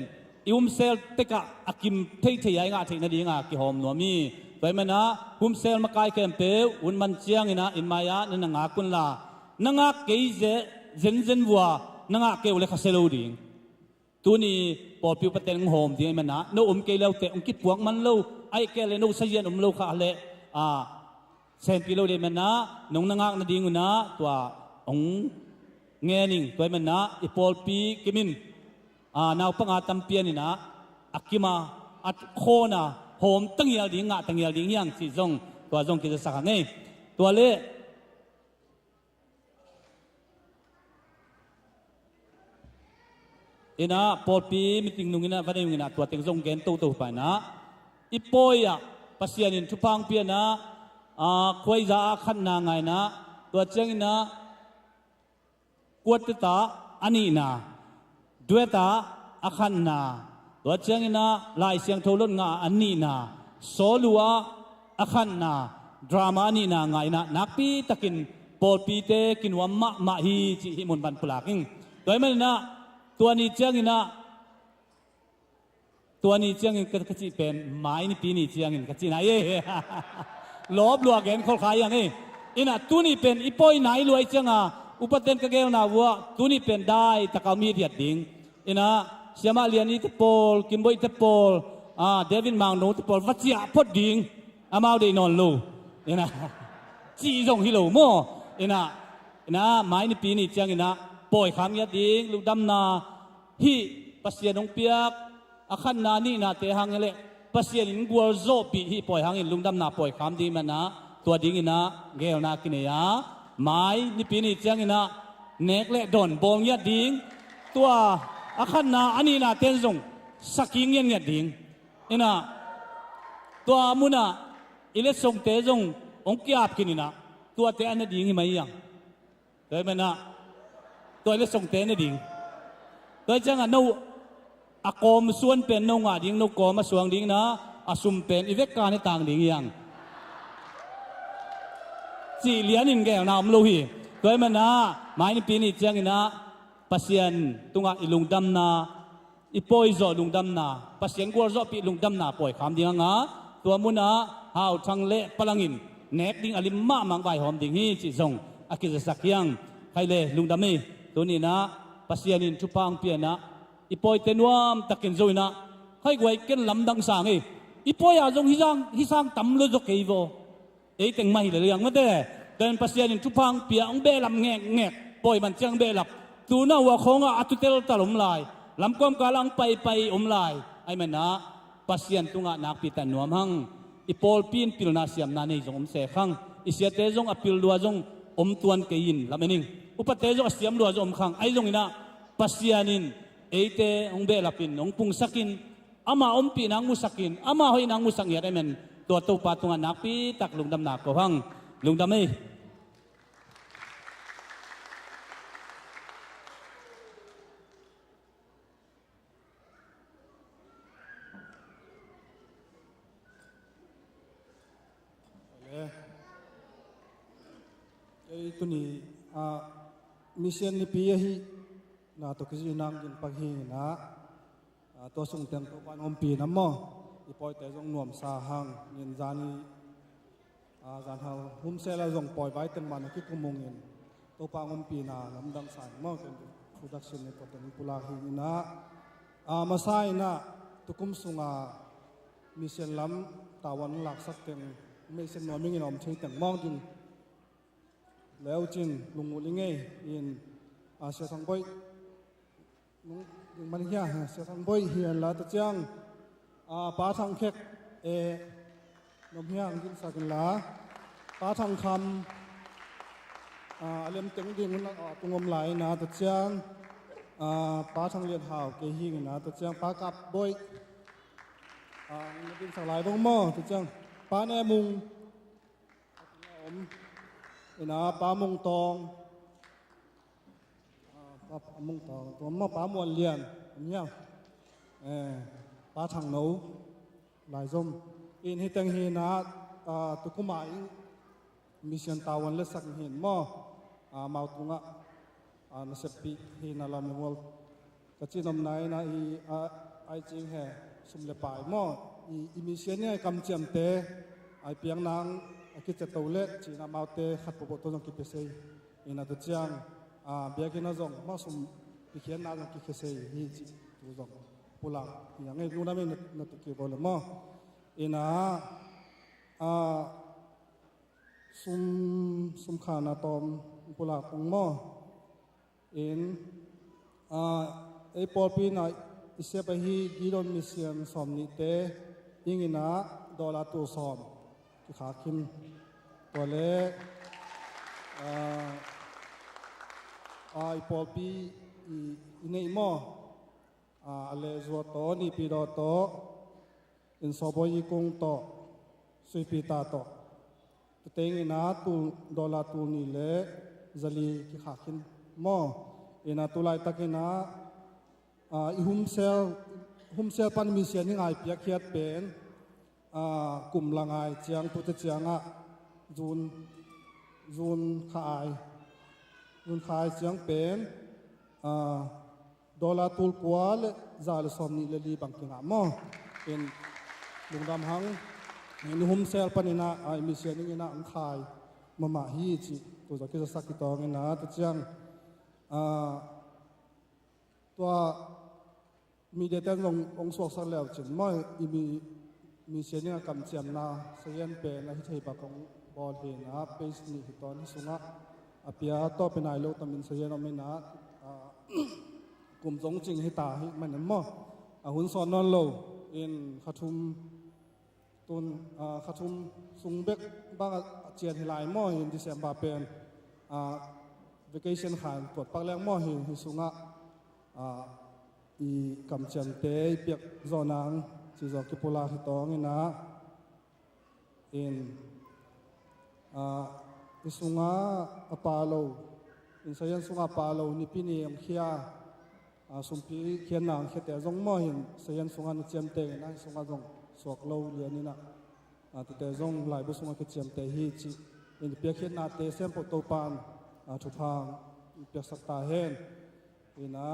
i humsel teka akim thei ai nga theina dinga ki hom no mi toy mena humsel makai kem pe un man chiang ina in maya nanga kun la nanga keize zen wa nanga ke ule khaselo ding tuni pol piu paten hom ding mena no ke lau te ki puang man lo ai ke le no sayen lo kha le sen pilo de mena nong nangak na dinguna tua ong ngening toy mena ipol pi kimin naw panga tampian ina akima at khona hom tangial ding yang si zong tua zong ki sa nge tua le ina pol pi meeting nungina vanai ngina tua teng zong gen to pa na ipoya pasianin thupang piana khoi za khan na ngai na tua cheng na kwat ta ani na dueta akhan na tua cheng na lai siang tholon nga ani na solua akhan na drama ani na ngai na nakpi takin pol pi te kinwa ma hi chi hi mon ban pulaking toy man na tua ni cheng ina tua ni cheng in ka chi pen mai ni pi ni cheng in ka chi na ye lob lua gen khol khai yang ina tuni pen ipoi nai luai changa upaten ka gel na wa tuni pen dai takami diat ding ina siama liani te pol kimboi te pol David mang no te pol vachia phot ding amau de non lo ina chi jong hi lo mo ina mai ni pi ni chang ina poi kham ya ding lu dam na hi pasien ong piak akhan na ni na te hang le pasien in gwal zo pi hi poi hang in lungdam na poi kham di mana tua ding ina gel na kineya mai ni pi ni chang ina nek le don bong ya ding tua akhan na ani na ten zong saking yen ya ding ina tua muna ile song te zong ong kyap kinina tua te an ding hi mai yang toy mana toy le song te na ding toy chang a no akom suan pen no nga ding no ko ma suang ding na asum pen ivek ka ni tang ding yang chi lian in gel na am lo hi toy mana mai ni pi ni chang ina pasien tunga ilung dam na ipoi zo lung dam na pasien gor zo pi lung dam na poi kham ding nga tua muna hau thang le palangin nek ding alim ma mang bai hom ding hi chi zong akiza sakyang khaile lung dam me tuni na pasien in chupang pi na ipoi tenuam takin zoina khai gwai ken lamdang sang ipoi a jong hisang tam lo zo keivo ei teng mai le yang mate den pasien in chupang pi ang be lam ngek poi man chang be lap tu na wa khonga atutel talom lai lam kom kalang pai lai ai man na pasien tunga nak pi tan nuam hang ipol pin pilna siam na nei jong se khang isia te jong apil dua jong tuan kein lamening upate jong siam dua jong khang ai jong ina pasianin eite ong be lapin ong pung sakin ama pi nang musakin ama hoi nang musang ya men to patunga nakpi tak lungdam na ko hang lungdam itu ni mission ni pi hi na to kisi nang jin paghi na to sung tem to pan om pi na mo ipoi te jong nuam sa hang nin zani zan hal hum se la jong poi bai ten man ki kumung in to pa om pi na lam dang san mo ken production ni to ten pula hi na masai na tukum sunga mission lam tawan lak sak ten mission no ming in om thei teng mong jin leo chin lungu linge in sia sang boy nung man hiya sia sang boy hiya la ta chang pa thang khek nom hiya ngin sa kin la pa thang kham alem teng ding na tungom lai na ta chang pa thang lian hau ke hi na ta chang pa kap boy tin sạc lại bông mò thì chăng ba nè mùng ina ba mùng tong ba mùng tongตัวมอป้ามวนเลียนเนี่ยป้าทางโน้หลายส้มอินให้ตังเฮนะตุกุมาอิมิเชียนตาวันเล็กสักเห็นมอมาตุงะนัสปีเฮนะลามิวอลกะจินอมไนนะไอจิงแฮสุมเลปายมออีมิเชียนเนี่ยกำเจียมเตไอเปียงนางคิดจะตัวเล็กจีนามาเตขัดปบตัวจงกิเปเซอินาตุจังเบียกินาจงมาสุมพิเขียนนาจงกิเปเซฮีจีตัวจงปุลังอย่างไงรู้นะไม่นัตุกิบอลมออินาสุมขานาตอมปุลังตรงมออินไอปอลปีน่ะอิเซปฮีกิโลมิเซียนสอมนิเตยิงอินาดอลลาร์ตัวสอมที่ขาขึ้นตัวเล็กไอปอลปีอินเอโมเลสวโตนี่ปีดอโตอินสอบยิกงโตสุยปีตาโตตัวเต็งอินาตูดอลลาร์ตัวนี่เล็กจะลีที่ขาขึ้นโมอินาตัวไลตักินาหุมเซลปันมิเซียนี่ไงเปียกเขียดเป็นกลุ่มละไงเจียงตุเจียงจูนขายเจียงเป็นดอลลาร์ตูลกัวเลจาลสอมนี่เลลีบังกิงอ่ะมั้งเป็นลุงดำหังนี่หุมเซลปันนี่นะมิเซียนี่นะอังขายมาฮีจิตัวจะคิดจะสักกี่ตัวนี่นะตุเจียงตัวมีเดตันองสวกสักแล้วจึงไม่มีเสียงกำเจียมนาเสียงเป็นอะไรที่ปากของบอลเห็นนะเป็นสิ่งที่ตอนที่สุงะอภิอาต่อเป็นนายโลกตมินเสียงเราไม่นะกลุ่มสงจริงให้ตาให้มันนั่นมั่งหุ่นสอนนอนโลอินขัดทุมตุนขัดทุมสุงเบกบ้างเจียนให้ลายมั่งอินที่เสียงบาเป็นvacation ขันปวดปักแรงมั่งเห็นที่สุงะอีกำเจียมเตยเปียกจอนังจีจอกิปุลาฮิตองนะอินสุงาอปาโลอินสยันสุงาปาโลนิพินียมเขียสุมพีเขียนนางเขียนแต่จงมอหินสยันสุงานเจียมเตยนะสุงาจงสวกโลเรียนนี่นะแต่จงหลายบุสุงาเจียมเตยฮีจีอินเปียกเขียนนาเตเซมปโตปานทุพางเปียกสักตาเฮนอินะ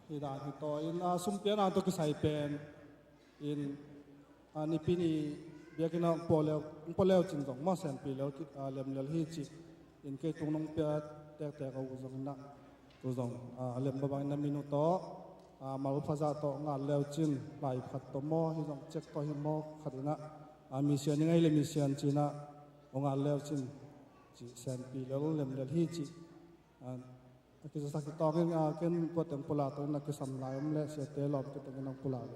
ฮิดาฮิโตอินสุมเปียนาตุกิไซเป็นอินนี่ปีนี้เบียกินาปอเลวจินจงมาเซนปีเลวเลมเลลฮีจิอินเกตุงนงเปียแต่ก็อุจงนักตัวจงเลมบางนามินุโตมาลุพาซาโตงานเลวจินไหลขัดตัวมอฮิจงเจ็กตัวฮิมอขัดนะมิเซียนยังไงเลมิเซียนจีน่างานเลวจินจิเซนปีเลวเลมเลลฮีจิkisah sakit orang kan buat yang pula tu nak kisah melayu Malaysia telom kita kena pula ni.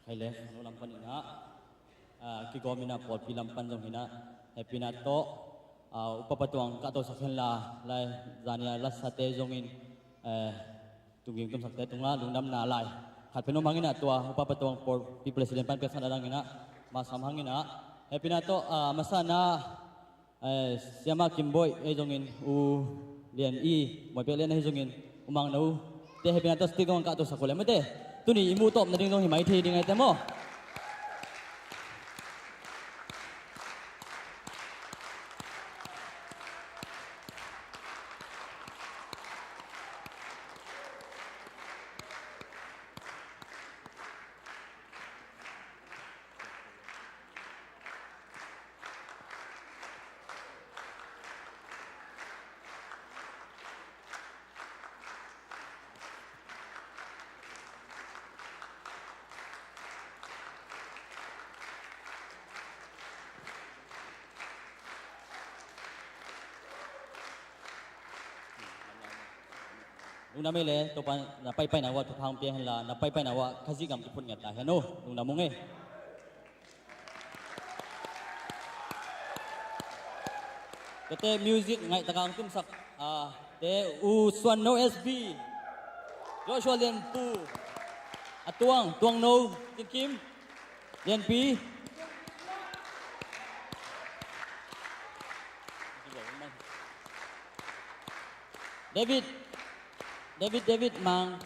Hai le no lampan ina ki gomina pot pilampan jong hina happy na to upapatuang ka to sakhen la lai zania la sate jongin tunging tum sakte tungla lungdam na lai khat peno mangina to upapatuang por pi president pan pesan adang ina ma samhangina happy na to masana siama kimboy e jongin u lian i moi pe len e jongin umang nau te happy na to stigong ka to sakole mate tuni imu top na ding dong hi mai the ding ai te mo lung na mele to pan na pai na wa tu phang pian la na pai na wa khaji gam ki phun ngat ta heno lung na mong e kete music ngai takang tum sak te u swan no sb Joshua Lian Tu tuang no Tin Kim Lian Pi David mang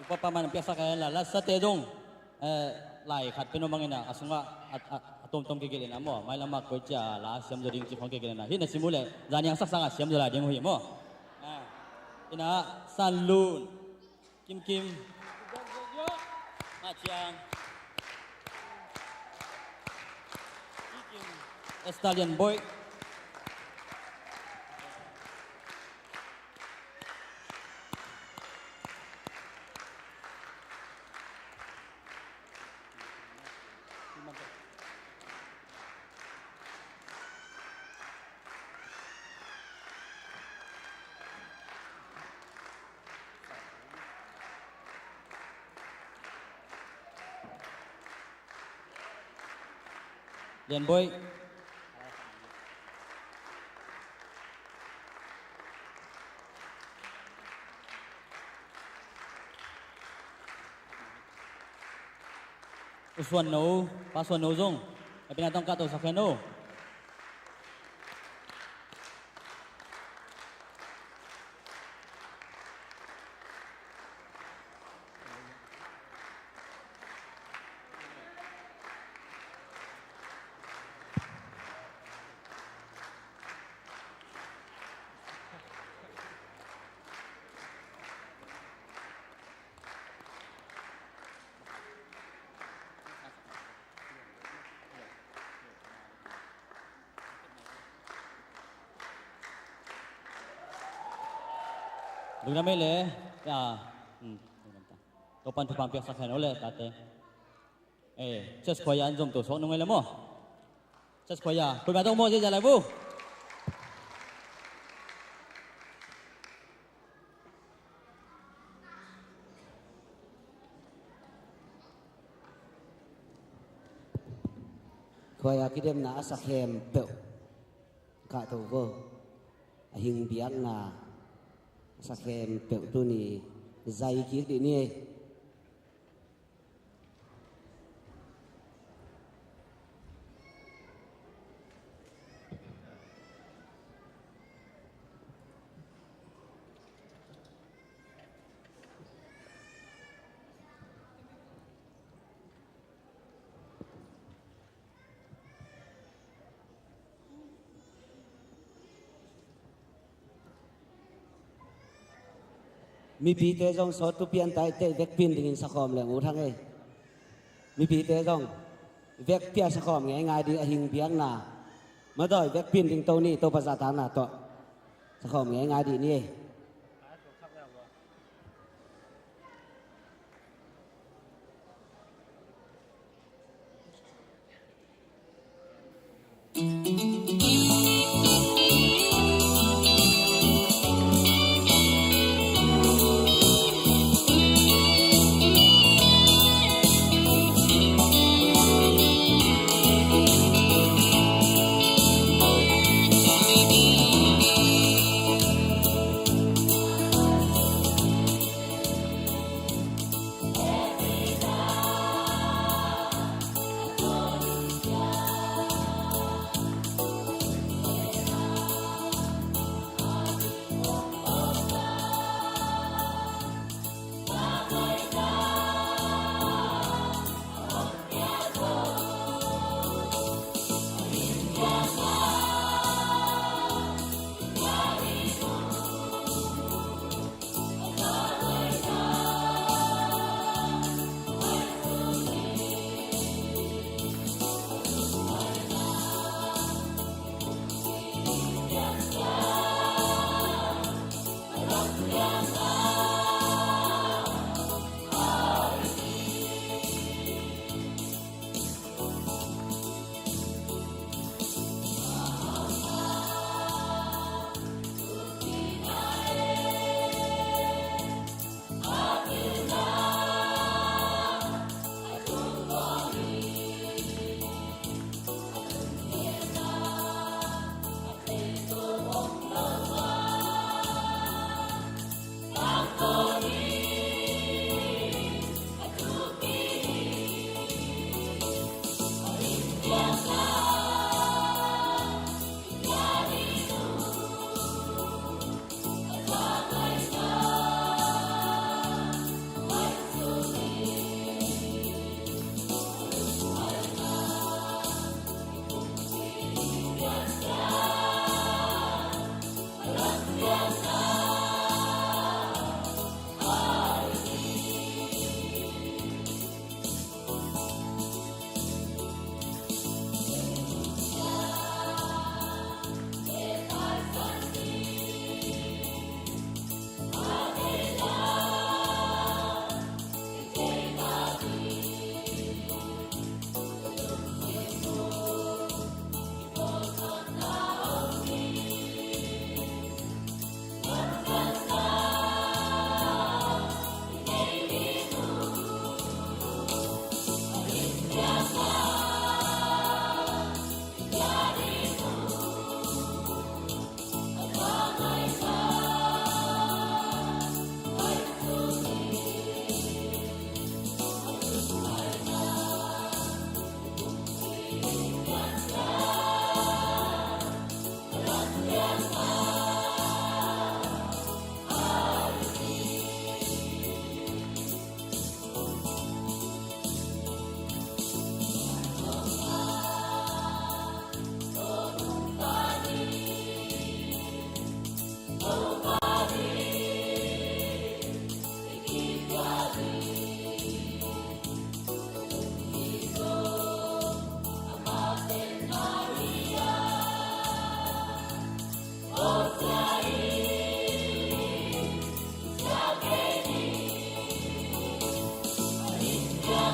upapaman piasa kaya la sa tedong lai khat peno mangena asunga atom tom kigilin amo mai lama ko cha la siam joding chi khong kigilin na hin simule jani ang saksanga siam jola ding hui mo ina sanlun kim ma chiang Stallion boy Lian boy Uswan no paswan no zong pinatong kato sa keno lung na mele topan tu pampiak sakhen ole tate just khoya anjom to sok nungel mo just khoya pui ma tong mo je jala bu khoya kidem na asakhem pe ka to go ahing biak na sakhem pe tu ni zai ki di ni mi pi te jong so tu pian tai te vek pin ding sa khom le u thang e mi pi te jong vek pia sa khom ngai ngai di ahing biang na ma doi vek pin ding to ni to pa za ta na to sa khom ngai ngai di ni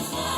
sa